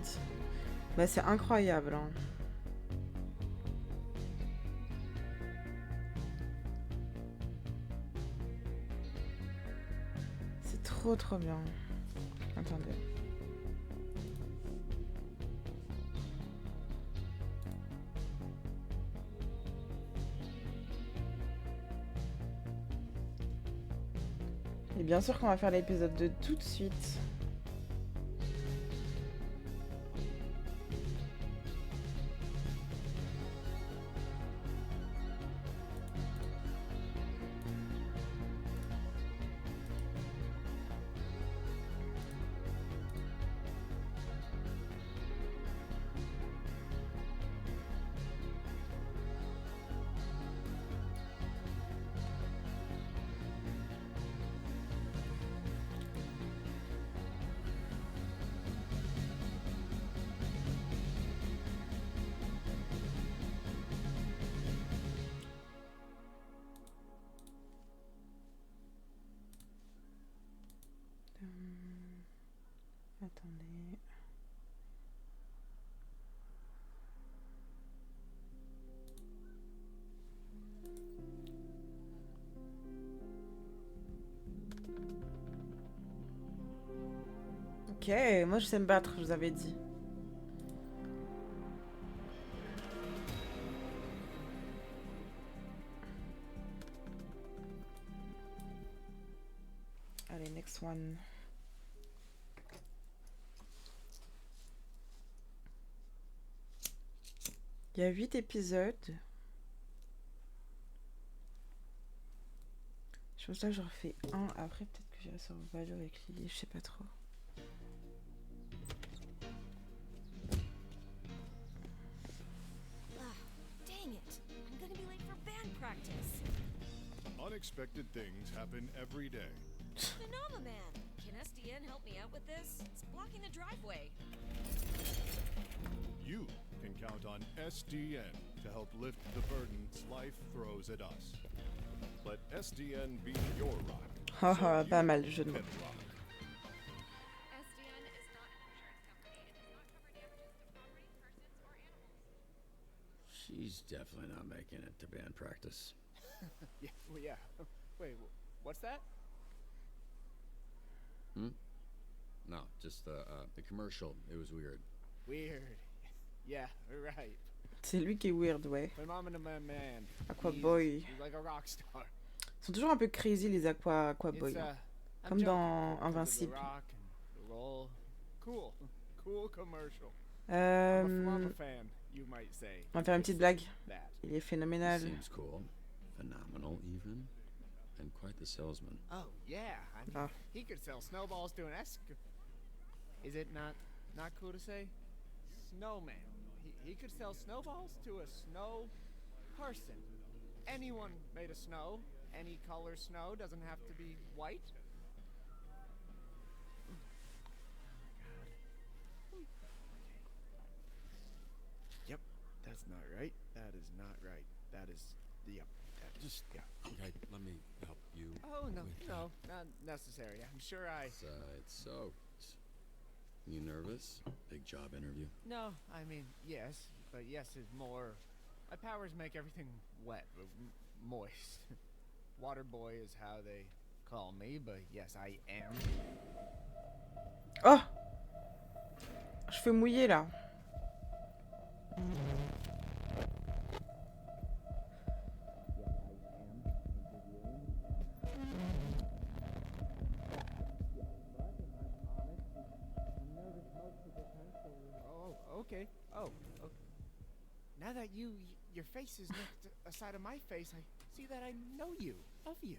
Bah, c'est incroyable, hein. C'est trop trop bien. Attendez. Et bien sûr qu'on va faire l'épisode 2 tout de suite. Attendez. Ok, moi je sais me battre, je vous avais dit. Allez, next one. Il y a 8 épisodes. Je pense que là j'en refais un. Après peut-être que j'irai sur Valo avec Lily, je sais pas trop. Dang it! I'm gonna be late for band practice. Unexpected things happen every day. Phenomena Man! Can SDN help me out with this? It's blocking the driveway. You can count on SDN to help lift the burdens life throws at us. Let SDN be your rock. Haha, pas mal le jeu de mots. She's definitely not making it to band practice. Yeah, well, yeah. Wait, what's that? No, just the commercial. It was weird. Weird. Yeah, right. C'est lui qui est weird, ouais. Phenomena Man. Aquaboy. He's like a rock star. Ils sont toujours un peu crazy les Aquaboy. It's, Comme dans Invincible. Rock and roll. Cool. Cool commercial. Euh... I'm a fan, you might say. On va faire une petite blague. Il est phénoménal. Seems cool. Phenomenal, even. And quite the salesman. Oh, yeah. I mean, he could sell snowballs to an Is it not cool to say? Snowman. He could sell snowballs to a snow person. Anyone made of snow. Any color snow. Doesn't have to be white. Yep, that's not right. That is not right. That is, yep. Just, okay, let me help you. Oh, no, no, not necessary. I'm sure It's soaked. You nervous? Big job interview? No, I mean, yes, but yes is more... My powers make everything wet, moist. Water boy is how they call me, but yes, I am. cheveux mouillés là. Oh, okay. Oh, okay. Now that your face is next aside of my face, I see that I know you, of you.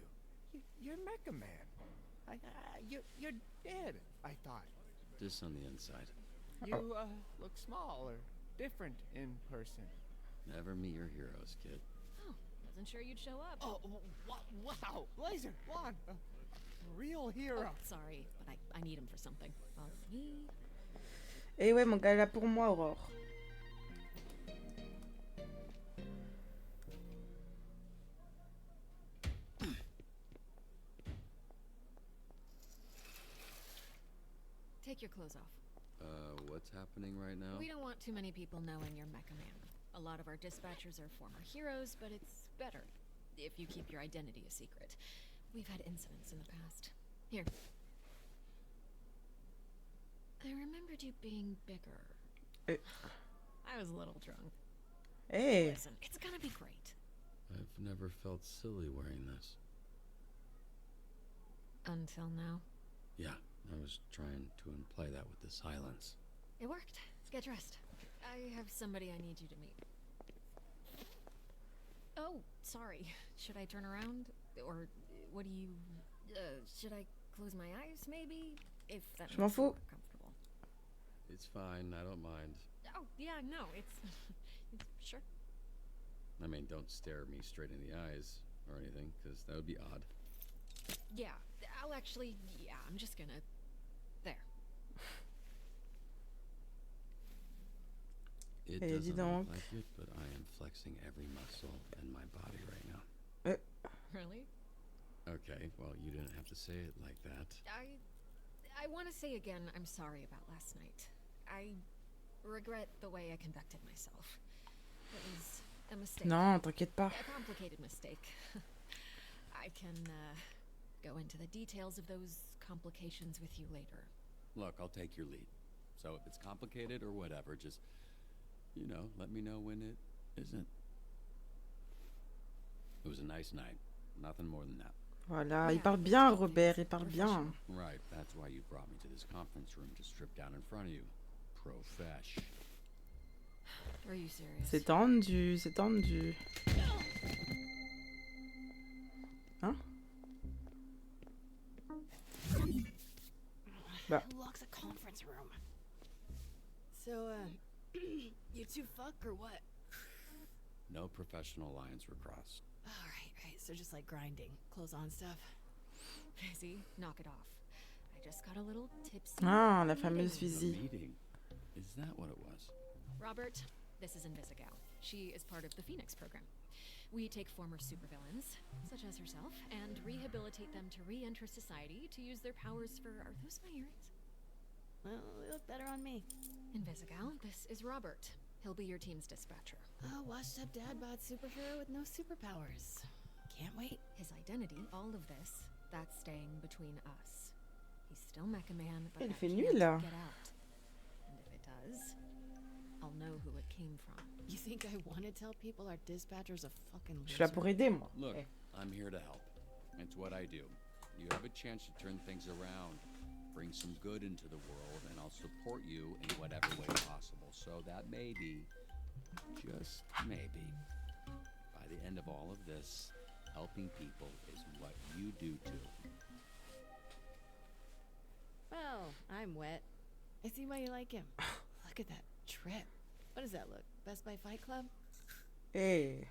You're Mecha Man. You're dead, I thought. Just on the inside. You, look small or different in person. Never meet your heroes, kid. Oh, wasn't sure you'd show up. Oh, wow. Laser, Juan, a real hero. Oh, sorry, but I need him for something. Well, me. Eh ouais, mon gars est là pour moi, Aurore. Take your clothes off. What's happening right now? We don't want too many people knowing you're Mecha Man. A lot of our dispatchers are former heroes, but it's better if you keep your identity a secret. We've had incidents in the past. Here. I remembered you being bigger. I was a little drunk. Hey. Listen, it's gonna be great. I've never felt silly wearing this. Until now. Yeah, I was trying to imply that with the silence. It worked. Get dressed. I have somebody I need you to meet. Oh, sorry. Should I turn around? Or what do you... should I close my eyes, maybe? If that Je m'en makes you fous. more comfortable. It's fine, I don't mind. Oh, yeah, no, it's... Sure. I mean, don't stare me straight in the eyes or anything, because that would be odd. Yeah, I'll actually... Yeah, I'm just gonna... There. It Eh, dis doesn't donc. look like it, but I am flexing every muscle in my body right now. Really? Okay, well, you didn't have to say it like that. I want to say again, I'm sorry about last night. I regret the way I conducted myself. It was a mistake. Non, t'inquiète pas. A complicated mistake. I can go into the details of those complications with you later. Look, I'll take your lead. So if it's complicated or whatever, just, you know, let me know when it isn't. It was a nice night. Nothing more than that. Voilà, il parle bien, Robert, il parle bien. Right, that's why you brought me to this conference room to strip down in front of you. Profesh. Are you serious? C'est tendu, c'est tendu. Hein? Bah. Who locks a conference room? So, you two fuck or what? No professional lines were crossed. Right, so just like grinding, clothes on stuff. Busy, knock it off. I just got a little tipsy. Ah, la fameuse visite. Meeting. Is that what it was? Robert, this is Invisigal. She is part of the Phoenix program. We take former supervillains, such as herself, and rehabilitate them to re-enter society to use their powers for... Are those my earrings? Well, they look better on me. Invisigal, this is Robert. He'll be your team's dispatcher. Oh, washed up dad bod superhero with no superpowers. Can't wait. His identity, all of this, that's staying between us. He's still Mecha Man, but Il that fait can't nuit, là. get out. And if it does, I'll know who it came from. You think I want to tell people our dispatcher's a fucking Je suis là loser? pour aider, moi. Look, Eh. I'm here to help. It's what I do. You have a chance to turn things around, bring some good into the world, and I'll support you in whatever way possible. So that maybe, just maybe, by the end of all of this, helping people is what you do too. Well, I'm wet. I see why you like him. Look at that trip. What does that look? Best Buy Fight Club? Hey.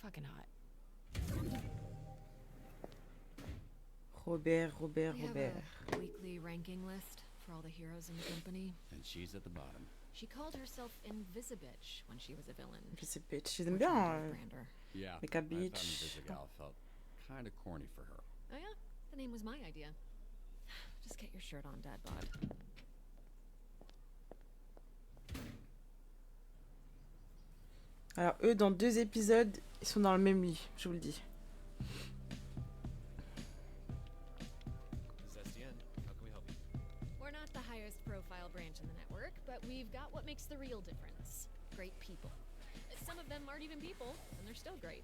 Fucking hot. Robert, We have Robert. a weekly ranking list for all the heroes in the company. And she's at the bottom. She called herself Invisibitch when she was a villain. Invisibitch. Ils We're aiment bien. trying to brand her. Yeah, Mecha I thought Beach. Invisigal felt kind of corny for her. Oh yeah? The name was my idea. Just get your shirt on, Dad Bod. Alors, eux, dans 2 épisodes, ils sont dans le même lit, je vous le dis. This is SDN. How can we help you? We're not the higher highest profile branch in the network, but we've got what makes the real difference. Great people. Some of them aren't even people, and they're still great.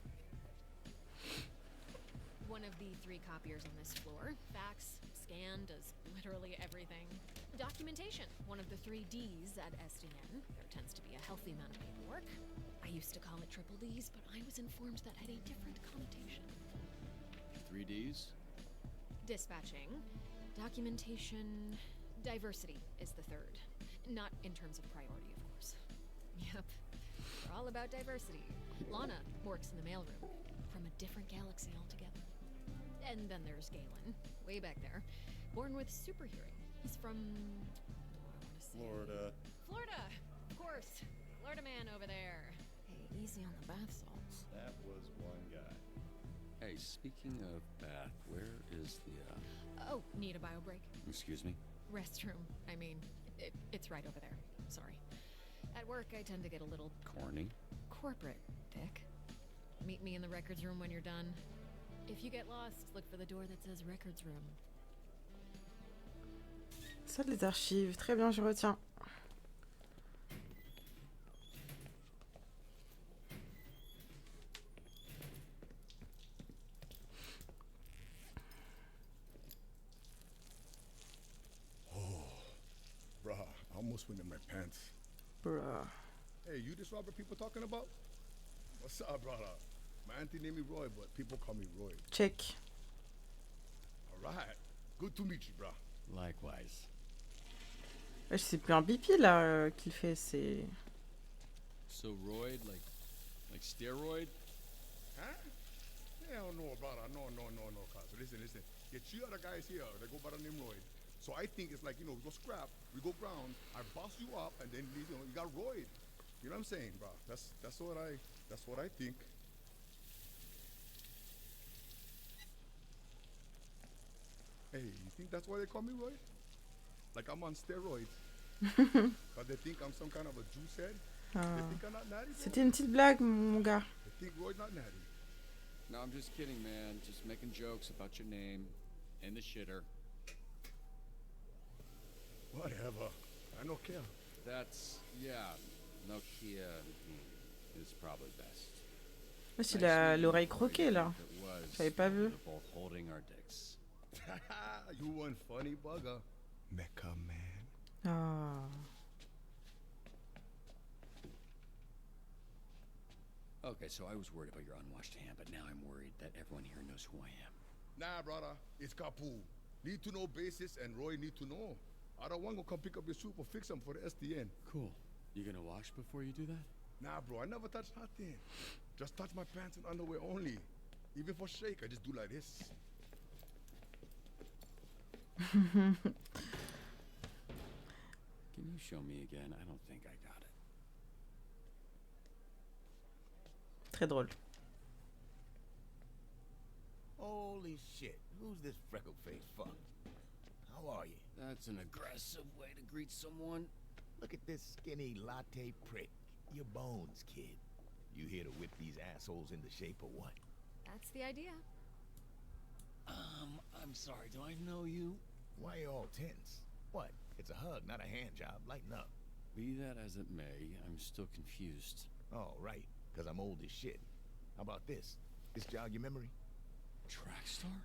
One of the 3 copiers on this floor. Fax, scan, does literally everything. Documentation, one of the 3 Ds at SDN. There tends to be a healthy amount of paperwork. I used to call it triple Ds, but I was informed that had a different connotation. 3 Ds? Dispatching, documentation, diversity is the 3rd. Not in terms of priority, of course. Yep, we're all about diversity. Lana works in the mailroom, from a different galaxy altogether. And then there's Galen, way back there, born with super hearing. He's from, Florida. Florida, of course. Florida man over there. Hey, easy on the bath salts. That was one guy. Hey, speaking of bath, where is the, Oh, need a bio break? Excuse me? Restroom. I mean, it's right over there. Sorry. At work, I tend to get a little... Corny? Corporate, Dick. Meet me in the records room when you're done. If you get lost, look for the door that says records room. Salle des archives. Très bien, je retiens. Bruh, I almost went in my pants. Bruh. Hey, you this Robert people talking about? What's up, brother? My auntie named me Roy, but people call me Roy. Check. All right. Good to meet you, bruh. Likewise. Ouais, c'est plus un bipi là qu'il fait, c'est... So roid, like steroid? Huh? Hell no, brother. No, cuz. Listen. Get 2 other guys here that go by the name Roy. So I think it's like, we go scrap, we go ground, I boss you up, and then, you got Roy. You know what I'm saying, bro? That's what I think. Hey, you think that's why they call me Roy? Like I'm on steroids. Cause they think I'm some kind of a juice head. They think I'm not natty. C'était une petite blague, mon gars. They think Roy's not natty. No, I'm just kidding, man. Just making jokes about your name and the shitter. Whatever. I don't care. That's, yeah, Nokia is probably best. C'est l'oreille croquée là. J'avais pas vu. Both holding our dicks. You one funny bugger. Mecha man. Ah. Okay, so I was worried about your unwashed hand, but now I'm worried that everyone here knows who I am. Nah, brother. It's Kapu. Need to know basis and Roy need to know. I don't want to come pick up your soup or fix them for the SDN. Cool. You gonna wash before you do that? Nah, bro. I never touch nothing. Just touch my pants and underwear only. Even for shake, I just do like this. Can you show me again? I don't think I got it. Très drôle. Holy shit. Who's this freckle-faced fuck? How are you? That's an aggressive way to greet someone. Look at this skinny latte prick. Your bones, kid. You here to whip these assholes into shape or what? That's the idea. I'm sorry, do I know you? Why you all tense? What? It's a hug, not a hand job. Lighten up. Be that as it may, I'm still confused. Oh, right. Because I'm old as shit. How about this? This jog your memory? Trackstar?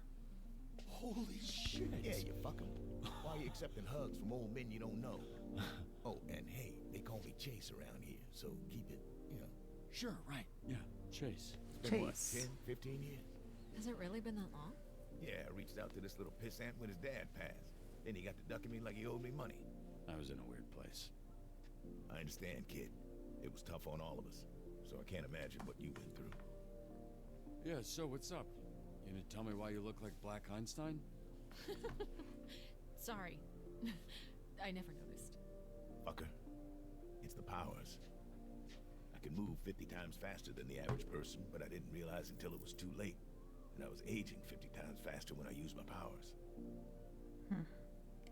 Holy shit. Yeah, you fuck 'em. Why are you accepting hugs from old men you don't know? Oh, and hey, they call me Chase around here, so keep it, Sure, right. Yeah, Chase. It's been what, 10, 15 years? Has it really been that long? Yeah, I reached out to this little pissant when his dad passed. Then he got to ducking me like he owed me money. I was in a weird place. I understand, kid. It was tough on all of us, so I can't imagine what you went through. Yeah, so what's up? You gonna tell me why you look like Black Einstein? Sorry. I never noticed. Fucker. It's the powers. I could move 50 times faster than the average person, but I didn't realize until it was too late. And I was aging 50 times faster when I used my powers.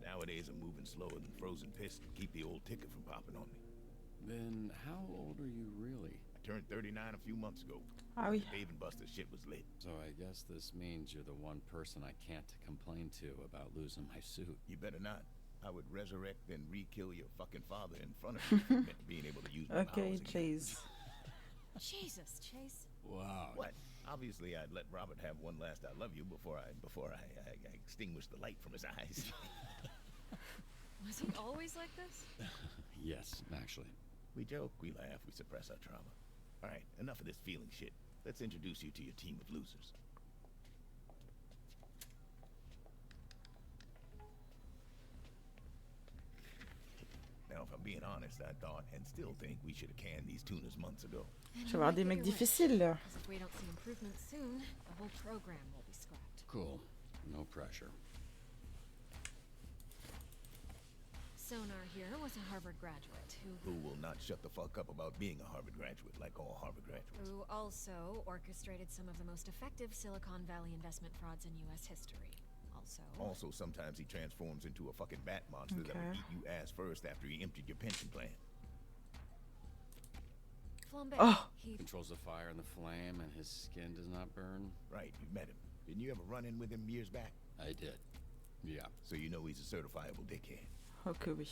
Nowadays, I'm moving slower than frozen piss to keep the old ticker from popping on me. Then how old are you really? I turned 39 a few months ago. Ah oui. Dave and Buster shit was lit. So I guess this means you're the one person I can't complain to about losing my suit. You better not. I would resurrect and re-kill your fucking father in front of you if it meant being able to use my Okay, powers again. Chase. Jesus, Chase. Wow. What? Obviously, I'd let Robert have one last "I love you" before I extinguish the light from his eyes. Was he always like this? Yes, actually. We joke, we laugh, we suppress our trauma. All right, enough of this feeling shit. Let's introduce you to your team of losers. Now, if I'm being honest, I thought and still think we should have canned these tunas months ago. Je vais avoir des mecs difficiles là. If we don't see improvement soon, the whole program will be scrapped. Cool. No pressure. Sonar here was a Harvard graduate Who will not shut the fuck up about being a Harvard graduate like all Harvard graduates. who also orchestrated some of the most effective Silicon Valley investment frauds in U.S. history. Also, sometimes he transforms into a fucking bat monster that will eat you ass first after he emptied your pension plan. Flambe, he controls the fire and the flame, and his skin does not burn. Right, you met him. Didn't you ever run in with him years back? I did. Yeah. So you know he's a certifiable dickhead. Ok, oui.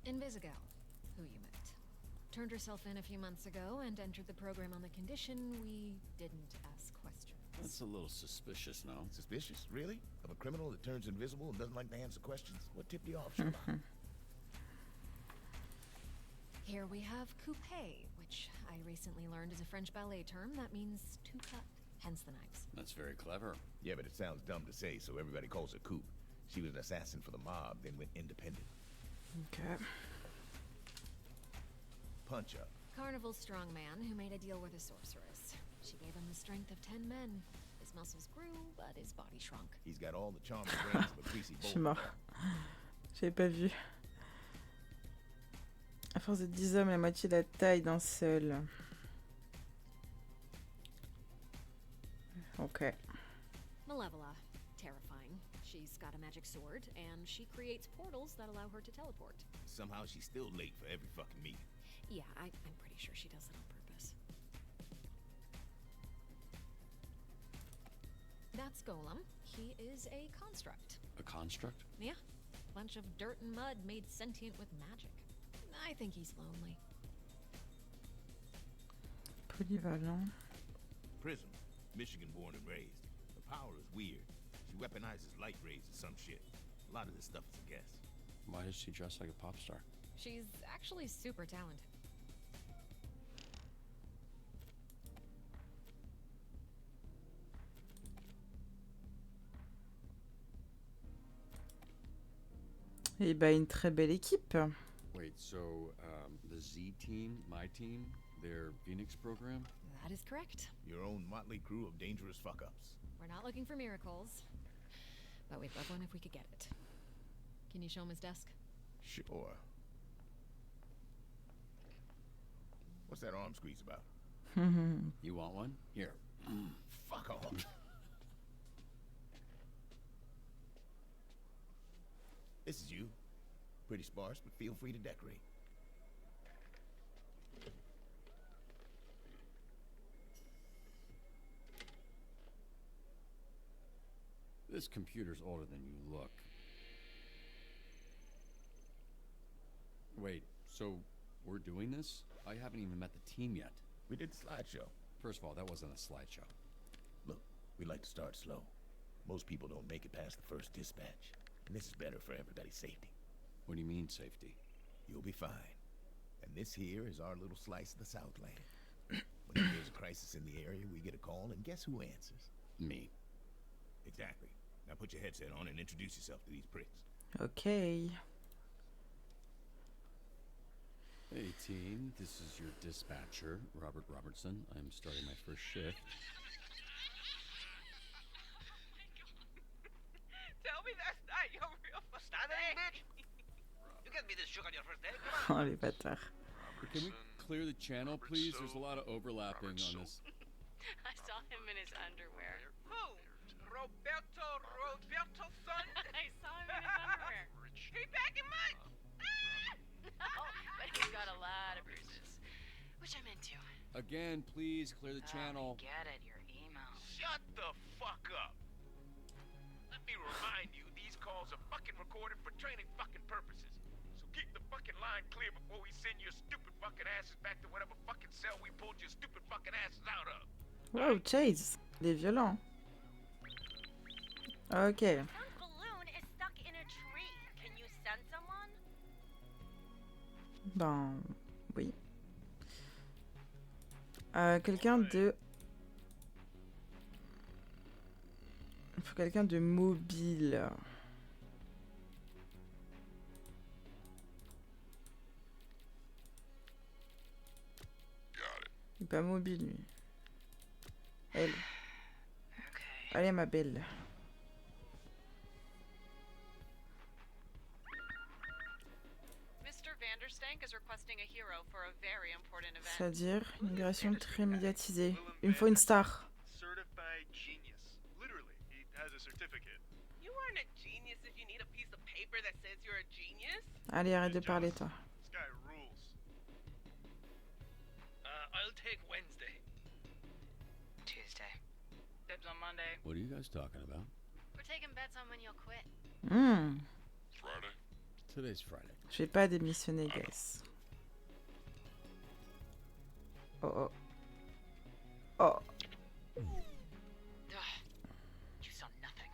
Invisigal, who you met, turned herself in a few months ago and entered the program on the condition we didn't ask questions. That's a little suspicious, no? Suspicious? Really? Of a criminal that turns invisible and doesn't like to answer questions? What tipped you off, Sherlock? Here we have coupe, which I recently learned is a French ballet term that means to cut, hence the knives. That's very clever. Yeah, but it sounds dumb to say, so everybody calls her Coop. She was an assassin for the mob, then went independent. Okay. Punch up. Carnival's strongman who made a deal with a sorceress. She gave him the strength of 10 men. His muscles grew, but his body shrunk. He's got all the charm and brains of a greasy Je suis bull. mort. J'avais pas vu. À force de 10 hommes, la moitié de la taille d'un seul. Ok. Malevola, terrifying. She's got a magic sword, and she creates portals that allow her to teleport. Somehow she's still late for every fucking meeting. Yeah, I'm pretty sure she does it on purpose. That's Golem. He is a construct. A construct? Yeah. Bunch of dirt and mud made sentient with magic. I think he's lonely. Polyvalent. Prism. Michigan born and raised. Her power is weird. She weaponizes light rays or some shit. A lot of this stuff is a guess. Why does she dress like a pop star? She's actually super talented. Eh ben, une très belle équipe. Wait, so the Z team, my team, their Phoenix program? That is correct. Your own motley crew of dangerous fuck-ups. We're not looking for miracles, but we'd love one if we could get it. Can you show him his desk? Sure. What's that arm squeeze about? You want one? Here. Fuck off. This is you. Pretty sparse, but feel free to decorate. This computer's older than you look. Wait, so we're doing this? I haven't even met the team yet. We did slideshow. First of all, that wasn't a slideshow. Look, we like to start slow. Most people don't make it past the first dispatch. And this is better for everybody's safety. What do you mean, safety? You'll be fine. And this here is our little slice of the Southland. Whenever there's a crisis in the area, we get a call, and guess who answers? Me. Exactly. Now put your headset on and introduce yourself to these pricks. Ok. Hey team, this is your dispatcher, Robert Robertson. I'm starting my first shift. Tell me that's not your real first name, bitch. You can't be this shook on your first day. Come on. Oh, les bâtards. Can we clear the channel, please? There's a lot of overlapping on this. I saw him in his underwear. Who? Roberto son? I saw him in his underwear. He back in mine. Oh, but he's got a lot of bruises, which I'm into. Again, please clear the channel. Get it, your emo. Shut the fuck up. line clear before we send your stupid fucking asses back to whatever fucking cell we pulled your stupid fucking asses out of. Wow, Chase, il est violent. Ok. Some balloon is stuck in a tree. Can you send someone? Ben, oui. Quelqu'un de... Il faut quelqu'un de mobile. Il est pas mobile, lui. Elle. Allez, ma belle. Mr. Vanderstank is requesting a hero for a very important event. C'est-à-dire, une migration très médiatisée. Il me faut une star. Certified genius. Literally, he has a certificate. You aren't a genius if you need a piece of paper that says you're a genius. Allez, arrête de parler, toi. This guy rules. I'll take Wednesday. Tuesday. Dibs on Monday. What are you guys talking about? We're taking bets on when you'll quit. Friday? Today's Friday. Je vais pas démissionner, guys. Oh. You saw nothing.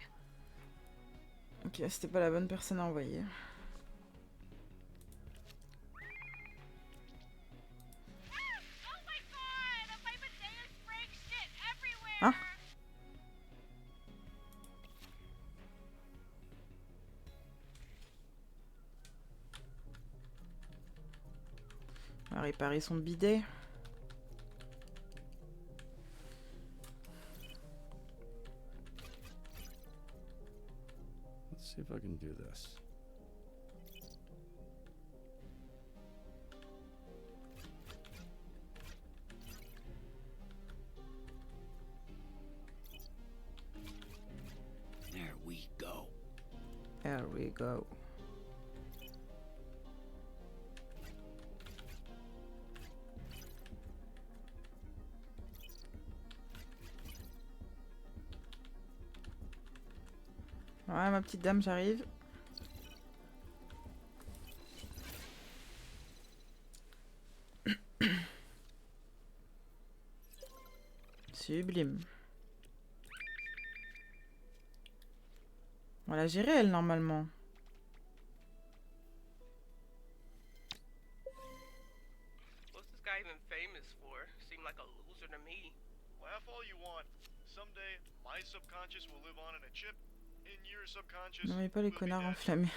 Ok, c'était pas la bonne personne à envoyer. Hein? On va réparer son bidet. Let's see if I can do this. There we go. There we go. Ouais, ma petite dame, j'arrive. Sublime. On l'a gérée, elle, normalement. What's this guy even famous for? Seemed like a loser to me. Laugh all you want. Someday, my subconscious will live on in a chip. In your subconscious. Non, mais pas les connards enflammés.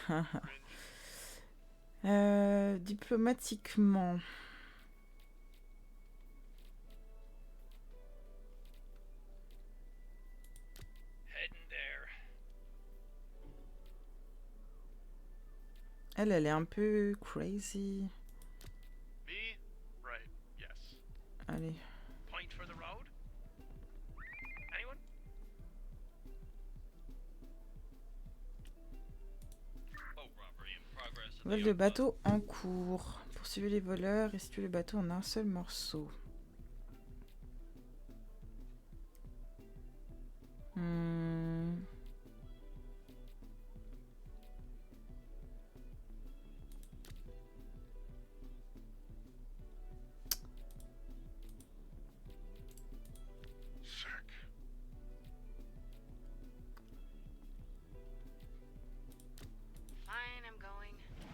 Diplomatiquement. Elle est un peu crazy. Me? Right, yes. Allez. Point for the road? Anyone? Oh, robbery in progress. Vol de bateau en cours. Poursuivez les voleurs et situez le bateau en un seul morceau.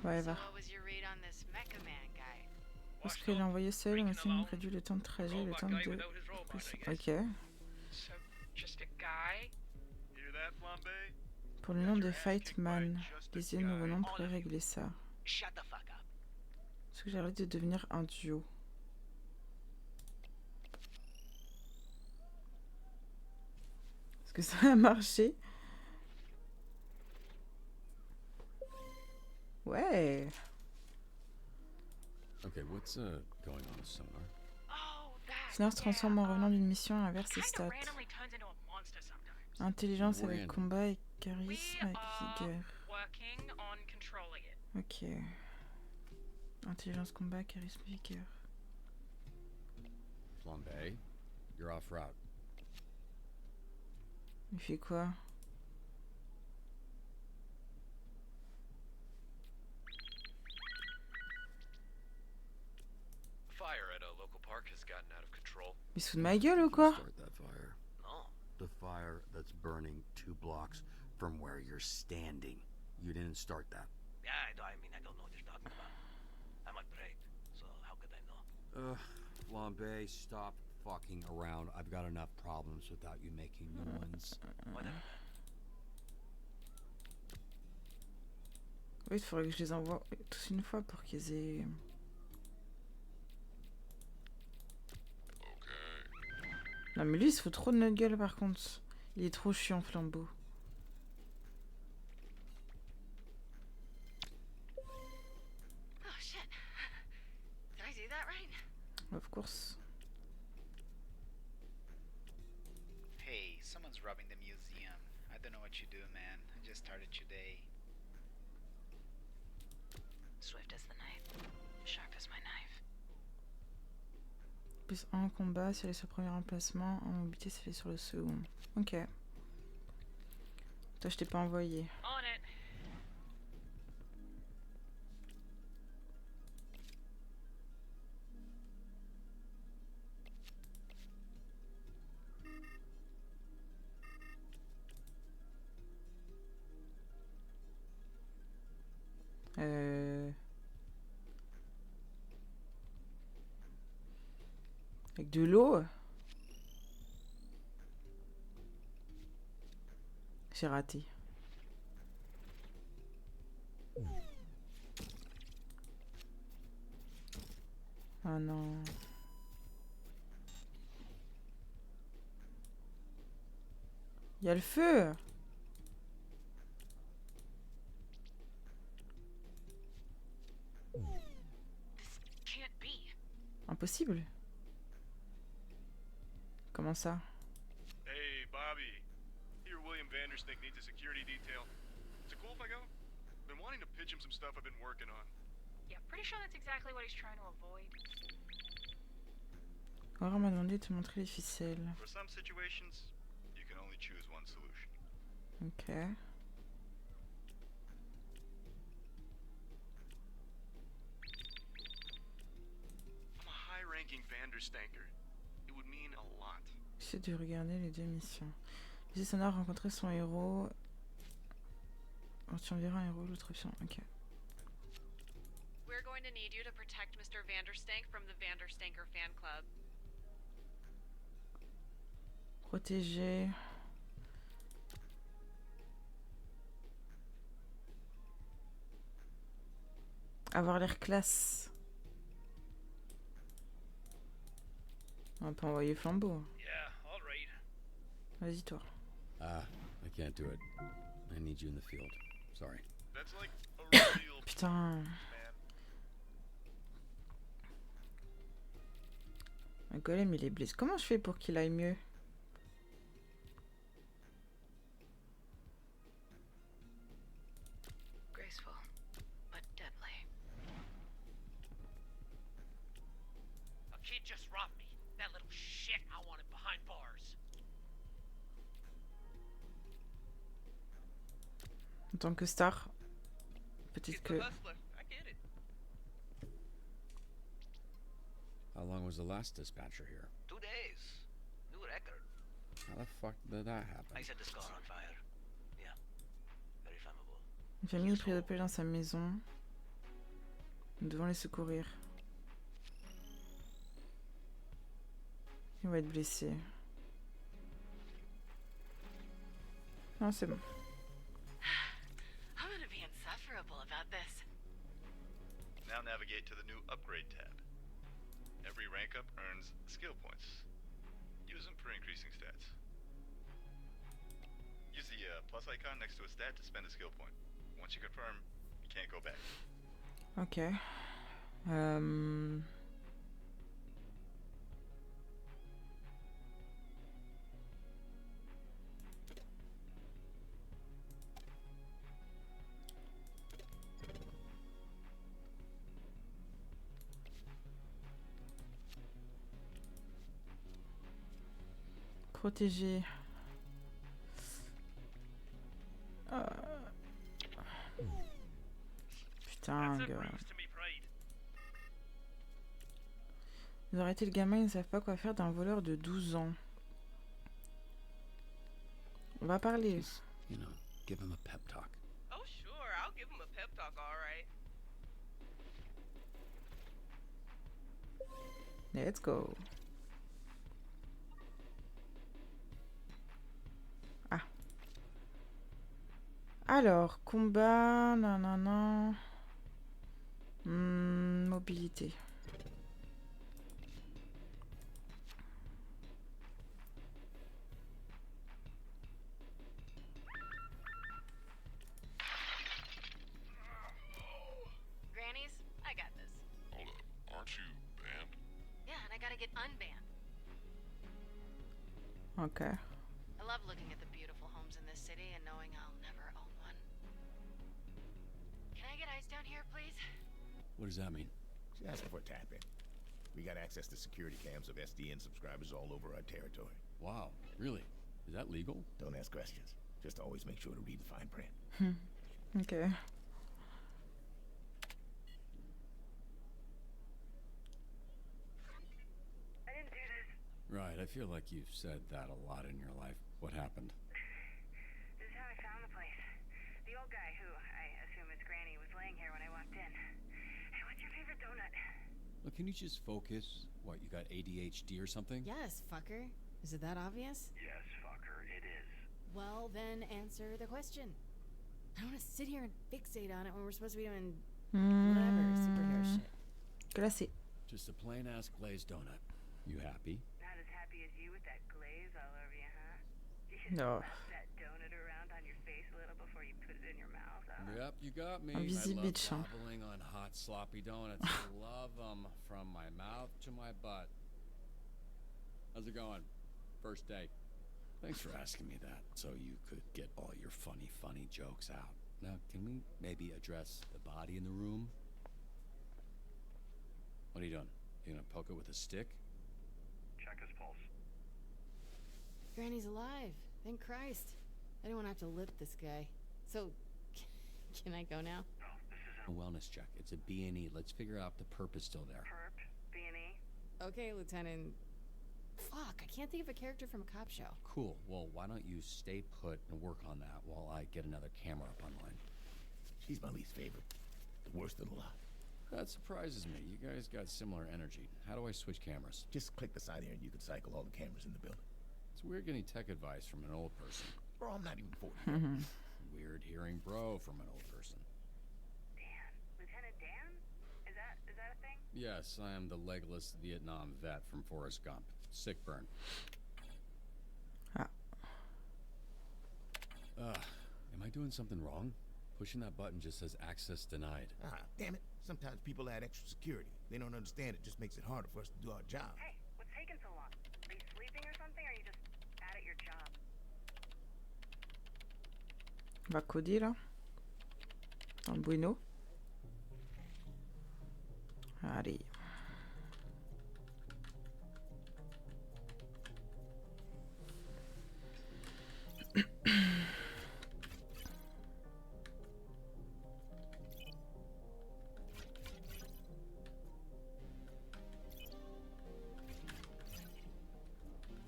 Ouais, va. Parce qu'elle a envoyé seul, on a aussi réduit le temps de trajet, le temps de... Ok. Pour le nom de Fightman, lisez le nouveau nom pour régler ça. Est-ce que j'ai arrêté de devenir un duo? Est-ce que ça a marché? Ouais. Okay, what's going on with Sonar? Sonar se transforme en revenant d'une mission à inverse ses stats. Intelligence avec combat et charisme avec vigueur. Ok. Intelligence, combat, charisme, vigueur. Flambe, you're off route. Il fait quoi? work has gotten out of control. Il se fout de ma gueule ou quoi? Start that fire. No. The fire that's burning 2 blocks from where you're standing. You didn't start that. Yeah, I mean, I don't know what you're talking about. I'm afraid, so how could I know? Flambe, stop fucking around. I've got enough problems without you making new ones. Whatever. Oui, il faudrait que je les envoie tous une fois pour qu'ils aient... Non mais lui il se fout trop de notre gueule par contre. Il est trop chiant Flambeau. Oh shit. Did I do that right? Of course. Hey, someone's robbing the museum. I don't know what you do, man. I just started today. Swift as the knife. Sharp as my knife. Plus 1 en combat si elle est sur le premier emplacement, en mobilité si elle est sur le second. Ok. Toi je t'ai pas envoyé. On it. Avec de l'eau. J'ai raté. Oh non. Il y a le feu. Can't be. Impossible. Comment ça? Hey, Bobby. Here, William Vandersnake needs a security detail. Is it cool if I go? Been wanting to pitch him some stuff I've been working on. Yeah, pretty sure that's exactly what he's trying to avoid. Aurore m'a demandé de te montrer les ficelles. For some situations, you can only choose one solution. Ok. I'm a high-ranking Vanderstanker. It would mean a lot. J'essaie de regarder les 2 missions. J'ai sonore rencontrer son héros. Quand tu enverras un héros, l'autre option. Ok. We're going to need you to protect Mr. Vanderstank from the Vanderstanker fan club. Protéger. Avoir l'air classe. On va pas envoyer Flambeau. Yeah, all right. Vas-y toi. I can't do it. I need you in the field. Sorry. That's like a real Putain. Un golem il est blessé. Comment je fais pour qu'il aille mieux? Graceful, but deadly. A kid just robbed me. That little shit, I want him behind bars. En tant que star, peut-être que... How long was the last dispatcher here? 2 days. New record. How the fuck did that happen? I set this car on fire. Yeah. Very flammable. Une famille prit d'otage dans sa maison. Nous devons les secourir. Il va être blessé. Non, c'est bon. I'm gonna be insufferable about this. Now navigate to the new upgrade tab. Every rank up earns skill points. Use them for increasing stats. Use the plus icon next to a stat to spend a skill point. Once you confirm, you can't go back. Ok. Protéger. Putain, gars. Ils ont arrêté le gamin, ils ne savent pas quoi faire d'un voleur de 12 ans. On va parler. You know, give him a pep talk. Oh, sure. I'll give him a pep talk, all right. Let's go. Ah. Alors, combat, nanana. Mobilité. Grannies, I got this. Hold up, aren't you banned? Yeah, and I gotta get unbanned. Okay. I love looking at the beautiful homes in this city and knowing I'll never own one. Can I get ice down here, please? What does that mean? She's asking for a tap-in. We got access to security cams of SDN subscribers all over our territory. Wow, really? Is that legal? Don't ask questions. Just always make sure to read the fine print. Okay. I didn't do this. Right, I feel like you've said that a lot in your life. What happened? This is how I found the place. The old guy, who I assume is Granny, was laying here when I walked in. Hey, what's your favorite donut? Look, can you just focus? What, you got ADHD or something? Yes, fucker. Is it that obvious? Yes, fucker, it is. Well, then answer the question. I don't want to sit here and fixate on it when we're supposed to be doing whatever superhero shit. Classé. Just a plain-ass glazed donut. You happy? Not as happy as you with that glaze all over you, huh? You should No. slap that donut around on your face a little before you put it in your mouth. Yep, you got me. Invisible I love bitch, hein. gobbling on hot, sloppy donuts. I love them from my mouth to my butt. How's it going? First day. Thanks for asking me that, so you could get all your funny jokes out. Now, can we maybe address the body in the room? What are you doing? You gonna poke it with a stick? Check his pulse. Granny's alive. Thank Christ. I didn't want to have to lip this guy. So, can I go now? A wellness check. It's a B&E. Let's figure out the perp is still there. Perp, B&E. Okay, Lieutenant. Fuck, I can't think of a character from a cop show. Cool. Well, why don't you stay put and work on that while I get another camera up online? She's my least favorite. The worst of the lot. That surprises me. You guys got similar energy. How do I switch cameras? Just click the side here and you can cycle all the cameras in the building. It's weird getting tech advice from an old person. Bro, I'm not even 40. Weird hearing bro from an old person. Dan. Lieutenant Dan? Is that a thing? Yes, I am the legless Vietnam vet from Forrest Gump. Sick burn. Ah. Am I doing something wrong? Pushing that button just says access denied. Ah, damn it. Sometimes people add extra security. They don't understand it just makes it harder for us to do our job. Hey, what's taking so long? Are you sleeping or something, or are you just bad at your job? On va coder là. Dans le bueno. Allez.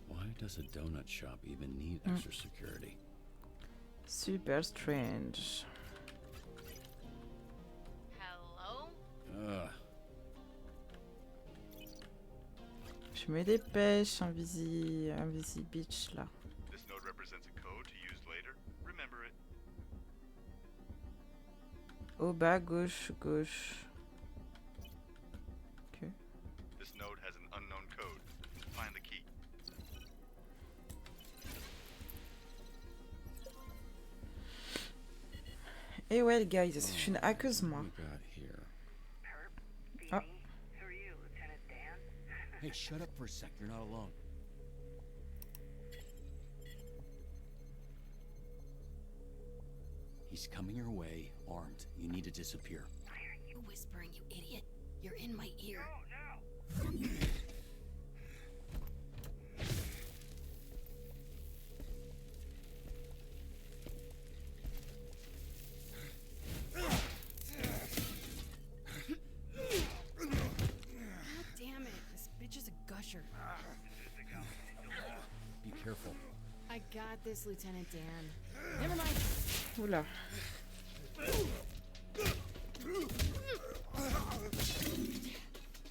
Why does a donut shop even need extra security? Super strange. Hello? Je me dépêche, invisi bitch là. This node represents a code to use later. Remember it. Au bas, gauche, gauche. Ok. This node has an unknown code. Find the key. Et ouais, guys, je suis une hackeuse moi. What we got here? Perp, Ah. B&E. Who are you, Lieutenant Dan? Hey, shut up for a sec. You're not alone. He's coming your way, armed. You need to disappear. Why are you whispering, you idiot? You're in my ear. God damn it. This bitch this, Lieutenant Dan. Never mind. Oula.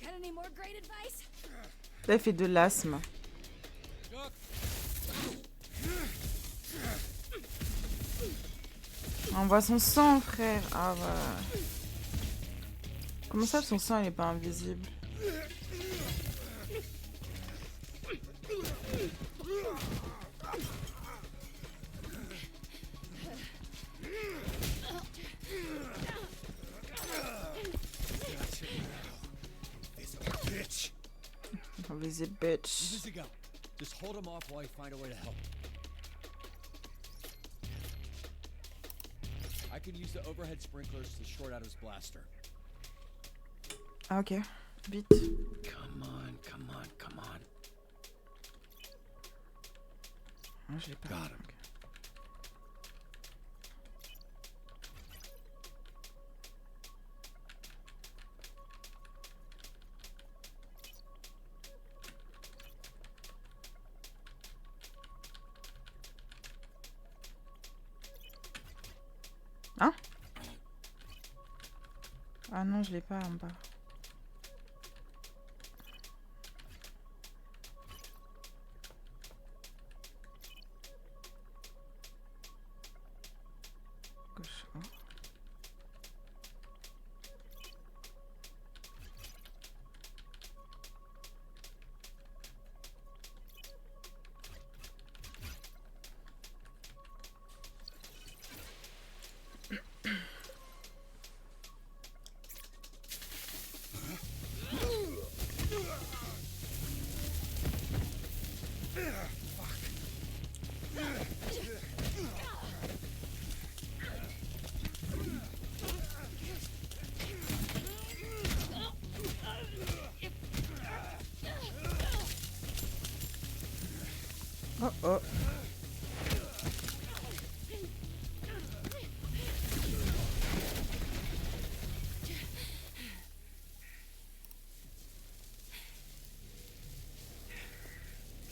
Got any more great advice? Là, il fait de l'asthme. On voit son sang, frère. Ah voilà. Comment ça, son sang, il est pas invisible? Invisible bitch. Easy go. Just hold him off while I find a way to help. I can use the overhead sprinklers to short out his blaster. Ah, ok. Vite. Come on, come on, come on. Ah, je l'ai pas. Got him. Hein? Ah non, je l'ai pas en bas. Gauche. Oh. Oh oh.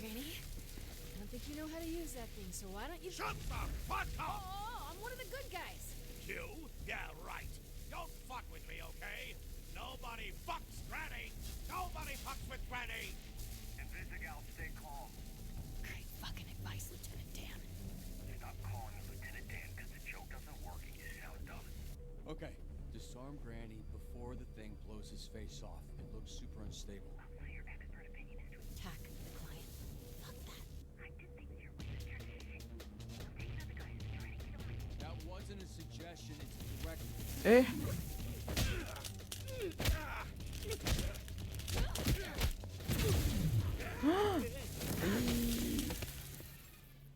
Granny, I don't think you know how to use that thing, so why don't you... Shut the fuck up! Oh, I'm one of the good guys. You? Yeah, right. Don't fuck with me, okay? Nobody fucks Granny! Nobody fucks with Granny! Invisigal, stay calm. Great fucking advice, Lieutenant Dan. Stop calling me Lieutenant Dan, because the joke doesn't work and you sound dumb. Okay, disarm Granny before the thing blows his face off. It looks super unstable. So your expert opinion is to attack the client. Fuck that. I did think your way to turn this shit. I'm taking out the guys and trying to get away. That wasn't a suggestion, it's a direct... Eh?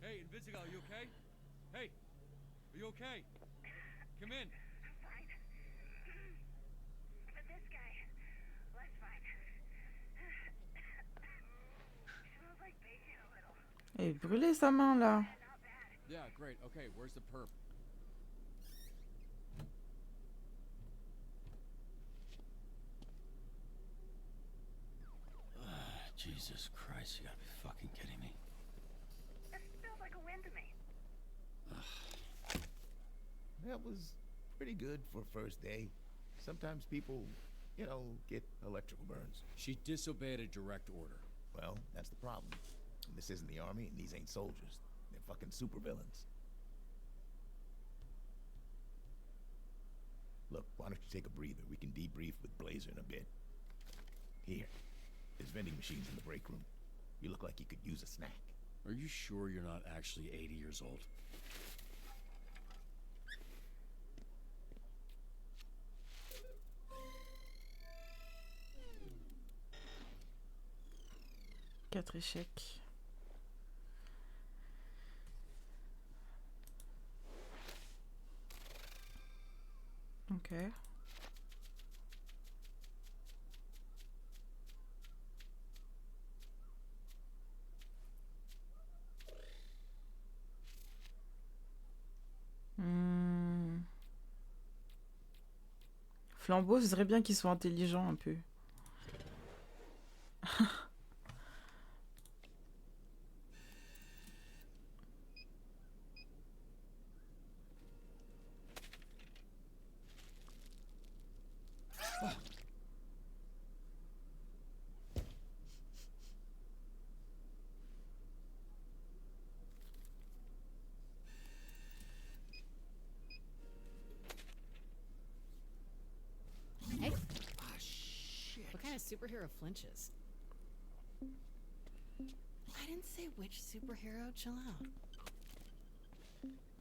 Hey, Invisigal, you okay? Hey, are you okay? Come in. Fine. But this guy, less fine. Smells like bacon a little. Il brûlait sa main là. Yeah, great. Okay, where's the perp? Jesus Christ, you gotta be fucking kidding me. That feels like a win to me. That was pretty good for first day. Sometimes people, you know, get electrical burns. She disobeyed a direct order. Well, that's the problem. And this isn't the army, and these ain't soldiers. They're fucking supervillains. Look, why don't you take a breather? We can debrief with Blazer in a bit. Here. There's vending machines in the break room. You look like you could use a snack. Are you sure you're not actually 80 years old? Quatre échecs. Ok. Flambeau, ce serait bien qu'ils soient intelligents un peu. Hey. Oh, shit. What kind of superhero flinches? I didn't say which superhero. Chill out.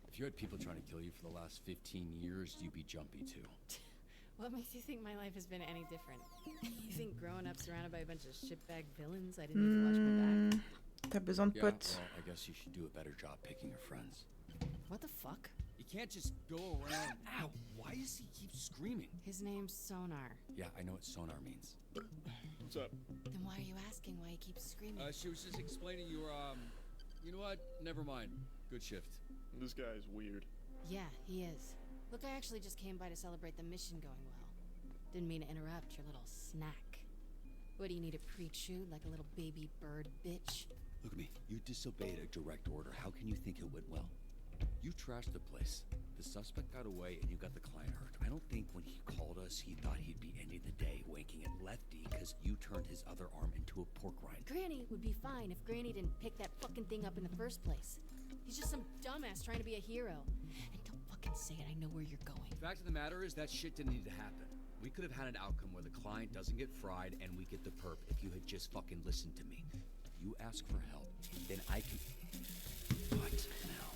If you had people trying to kill you for the last 15 years, you'd be jumpy too. What makes you think my life has been any different? You think growing up surrounded by a bunch of shitbag villains, I didn't need to watch my back? T'as besoin de potes. Well, I guess you should do a better job picking your friends. What the fuck? You can't just go around. Ow! Why does he keep screaming? His name's Sonar. Yeah, I know what sonar means. What's up? Then why are you asking why he keeps screaming? She was just explaining you were, you know what? Never mind. Good shift. This guy's weird. Yeah, he is. Look, I actually just came by to celebrate the mission going well. Didn't mean to interrupt your little snack. What, do you need a pre-shoot like a little baby bird bitch? Look at me. You disobeyed a direct order. How can you think it went well? You trashed the place. The suspect got away and you got the client hurt. I don't think when he called us, he thought he'd be ending the day winking at Lefty because you turned his other arm into a pork rind. Granny would be fine if Granny didn't pick that fucking thing up in the first place. He's just some dumbass trying to be a hero. And don't fucking say it, I know where you're going. The fact of the matter is that shit didn't need to happen. We could have had an outcome where the client doesn't get fried and we get the perp if you had just fucking listened to me. You ask for help, then I can... What now?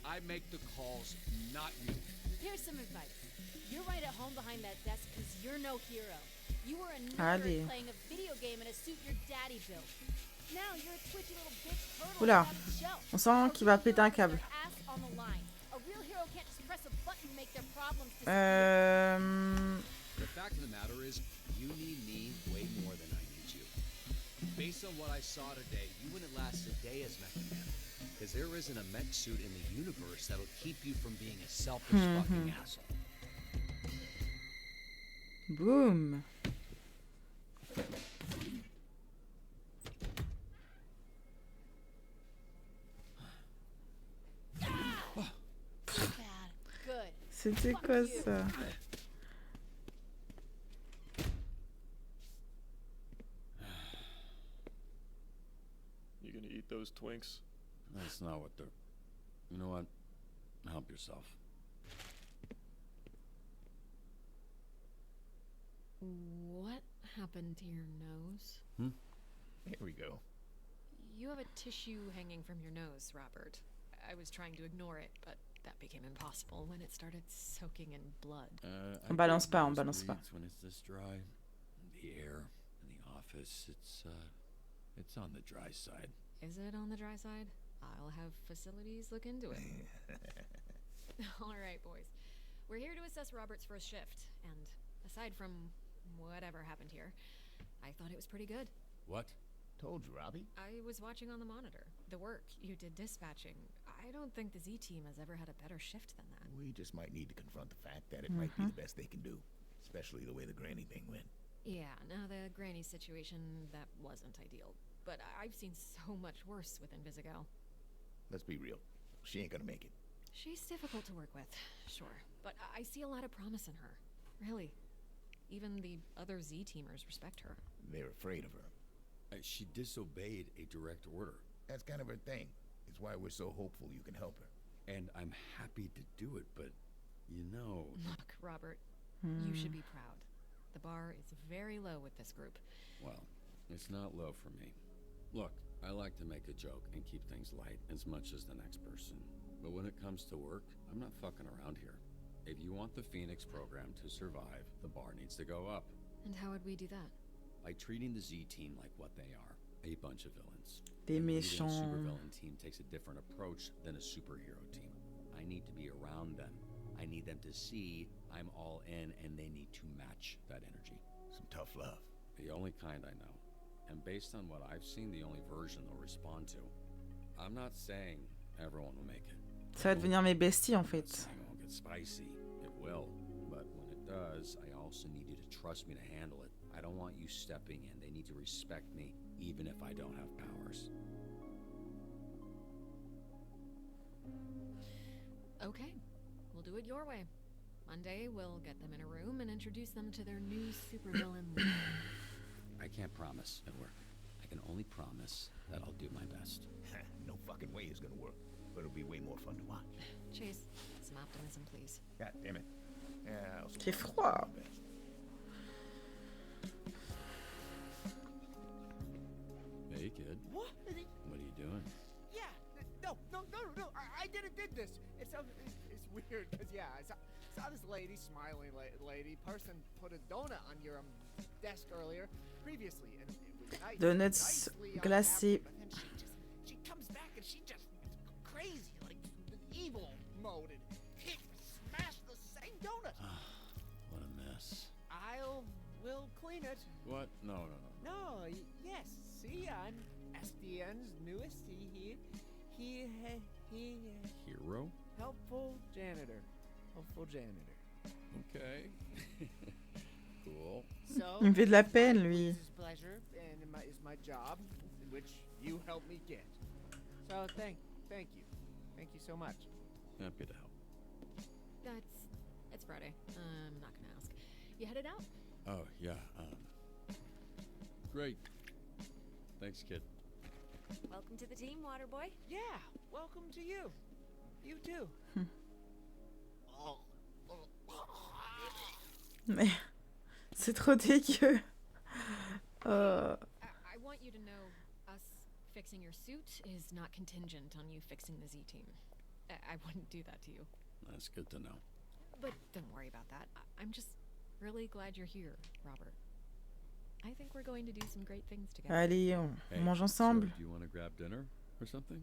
I make the calls, not you. Here's some advice. You're right at home behind that desk because you're no hero. You were a Allez. nerd playing a video game in a suit your daddy built. Now you're a twitchy little bitch turtle Oula, without a shell. on sent qu'il va péter un câble. Ass on the line. A real hero can't just press a button and make their problems disappear. The fact of the matter is, you need me way more than I need you. Based on what I saw today, you wouldn't last a day as Mecha Man. Because there isn't a mech suit in the universe that'll keep you from being a selfish fucking asshole. Boom. Good. C'était quoi ça? You gonna eat those Twinks? That's not what they're... You know what? Help yourself. What happened to your nose? Here we go. You have a tissue hanging from your nose, Robert. I was trying to ignore it, but that became impossible when it started soaking in blood. On balance pas, on balance pas. When it's this dry, the air in the office, it's on the dry side. Is it on the dry side? I'll have facilities look into it. All right, boys. We're here to assess Robert's first shift, and aside from whatever happened here, I thought it was pretty good. What? Told you, Robbie. I was watching on the monitor. The work you did dispatching. I don't think the Z-Team has ever had a better shift than that. We just might need to confront the fact that it might be the best they can do. Especially the way the Granny thing went. Yeah, now the Granny situation, that wasn't ideal. But I've seen so much worse with Invisigal. Let's be real. She ain't gonna make it. She's difficult to work with, sure. But I see a lot of promise in her. Really. Even the other Z-Teamers respect her. They're afraid of her. She disobeyed a direct order. That's kind of her thing. It's why we're so hopeful you can help her. And I'm happy to do it, but, you know... Look, Robert, you should be proud. The bar is very low with this group. Well, it's not low for me. Look, I like to make a joke and keep things light as much as the next person. But when it comes to work, I'm not fucking around here. If you want the Phoenix program to survive, the bar needs to go up. And how would we do that? By treating the Z-Team like what they are, a bunch of villains. Des And leading méchants. a supervillain team takes a different approach than a superhero team. I need to be around them. I need them to see I'm all in, and they need to match that energy. Some tough love. The only kind I know. And based on what I've seen, the only version they'll respond to. I'm not saying everyone will make it. Ça va devenir mes besties en fait. It won't get spicy. It will. But when it does, I also need you to trust me to handle it. I don't want you stepping in. They need to respect me, even if I don't have powers. Okay, we'll do it your way. Monday, we'll get them in a room and introduce them to their new supervillain leader. I can't promise, Edward. I can only promise that I'll do my best. No fucking way it's gonna work, but it'll be way more fun to watch. Chase, some optimism, please. God damn it. Yeah, I also C'est froid. Hey, kid. What? What are you doing? Yeah. No. I did this. It's weird because I saw this lady, smiling lady, person put a donut on your desk earlier, previously, and it was nice. Donuts nicely glacés. unhappy, but then she comes back and she just crazy, like the evil mode, and hit, smash the same donut. What a mess. We'll clean it. What? No. No, yes. See, I'm SDN's newest. He Hero? helpful janitor. Okay. Cool. So, Il me fait de la peine, lui. it's his pleasure, and it's my job, which you helped me get. So thank you so much. Happy to help. It's Friday. I'm not gonna ask. You headed out? Oh, yeah. Great. Thanks, kid. Welcome to the team, Waterboy. Yeah, welcome to you. You too. Mais c'est trop dégueu. I want you to know us fixing your suit is not contingent on you fixing the Z-Team. I wouldn't do that to you. That's good to know. But don't worry about that. I'm just really glad you're here, Robert. I think we're going to do some great things together. Allez, on mange ensemble. So do you want to grab dinner or something?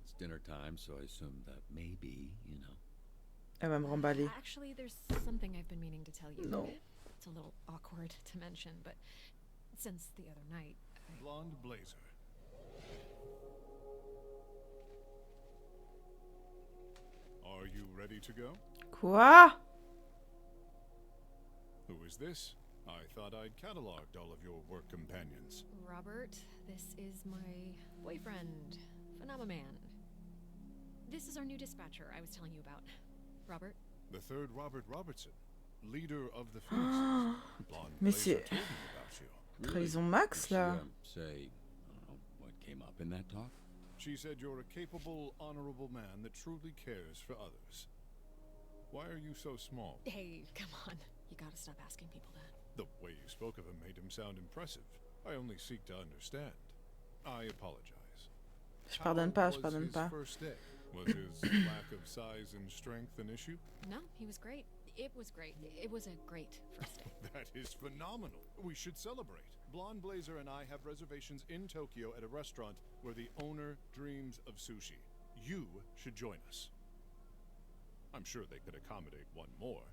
It's dinner time, so I assume that maybe, Elle va me remballer. Actually, there's something I've been meaning to tell you. No. It's a little awkward to mention, but since the other night, Blonde Blazer. Are you ready to go? Quoi? Who is this? I thought I'd cataloged all of your work companions. Robert, this is my boyfriend, Phenomenon. This is our new dispatcher I was telling you about. Robert? The third Robert Robertson, leader of the Phoenixes. Blonde Mais Blazer c'est... told me about you. Trahison max, là. Say, I don't know, what came up in that talk? She said you're a capable, honorable man that truly cares for others. Why are you so small? Hey, come on. You gotta stop asking people that. The way you spoke of him made him sound impressive. I only seek to understand. I apologize. Je pardonne pas, je How was pardonne his pas. first day? Was his lack of size and strength an issue? No, he was great. It was great. It was a great first day. That is phenomenal. We should celebrate. Blonde Blazer and I have reservations in Tokyo at a restaurant where the owner dreams of sushi. You should join us. I'm sure they could accommodate one more,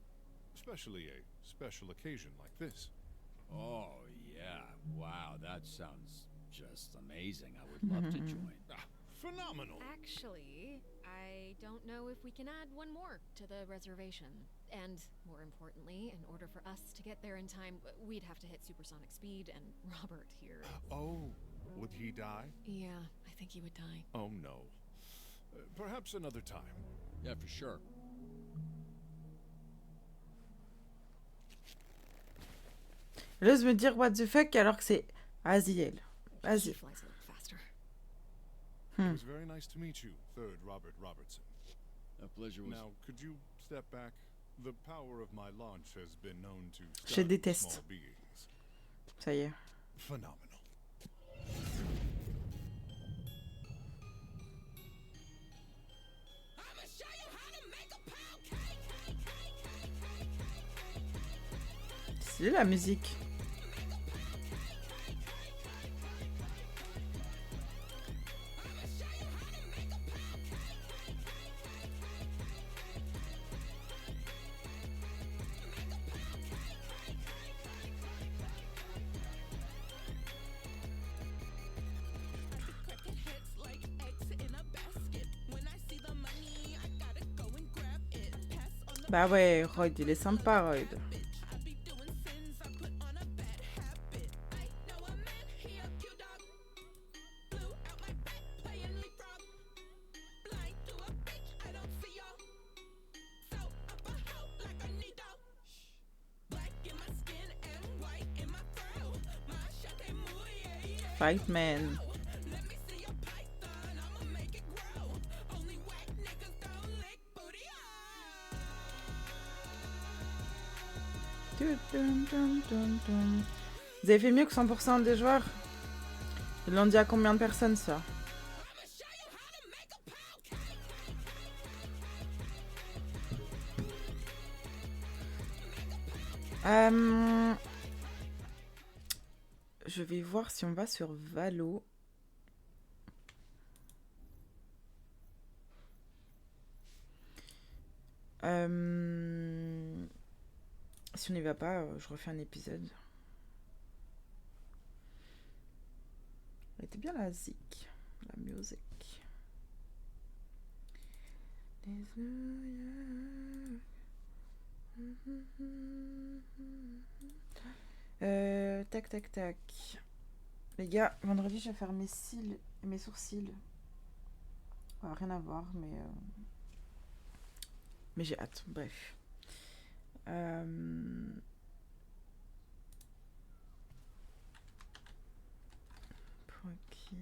especially a special occasion like this. Oh, yeah. Wow, that sounds just amazing. I would love to join. Phenomenal. Actually, I don't know if we can add one more to the reservation. And more importantly, in order for us to get there in time, we'd have to hit supersonic speed, and Robert here. Oh, would he die? Yeah, I think he would die. Oh no. Perhaps another time. Yeah, for sure. J'ose me dire what the fuck alors que c'est Aziel. He Aziel. flies a little faster. It was very nice to meet you, third Robert Robertson. That pleasure was... Now, could you step back? The power of my launch has been known to Je stun déteste. small beings. Ça y est. Phenomenal. C'est la musique. Bah ouais, Royd, il est sympa, Royd. Fight man. Vous avez fait mieux que 100% des joueurs? Ils l'ont dit à combien de personnes ça? Je vais voir si on va sur Valo. Si on n'y va pas, je refais un épisode. Elle était bien la zik, la musique. Tac tac tac. Les gars, vendredi je vais faire mes cils et mes sourcils. Rien à voir, mais j'ai hâte. Bref. Pour qui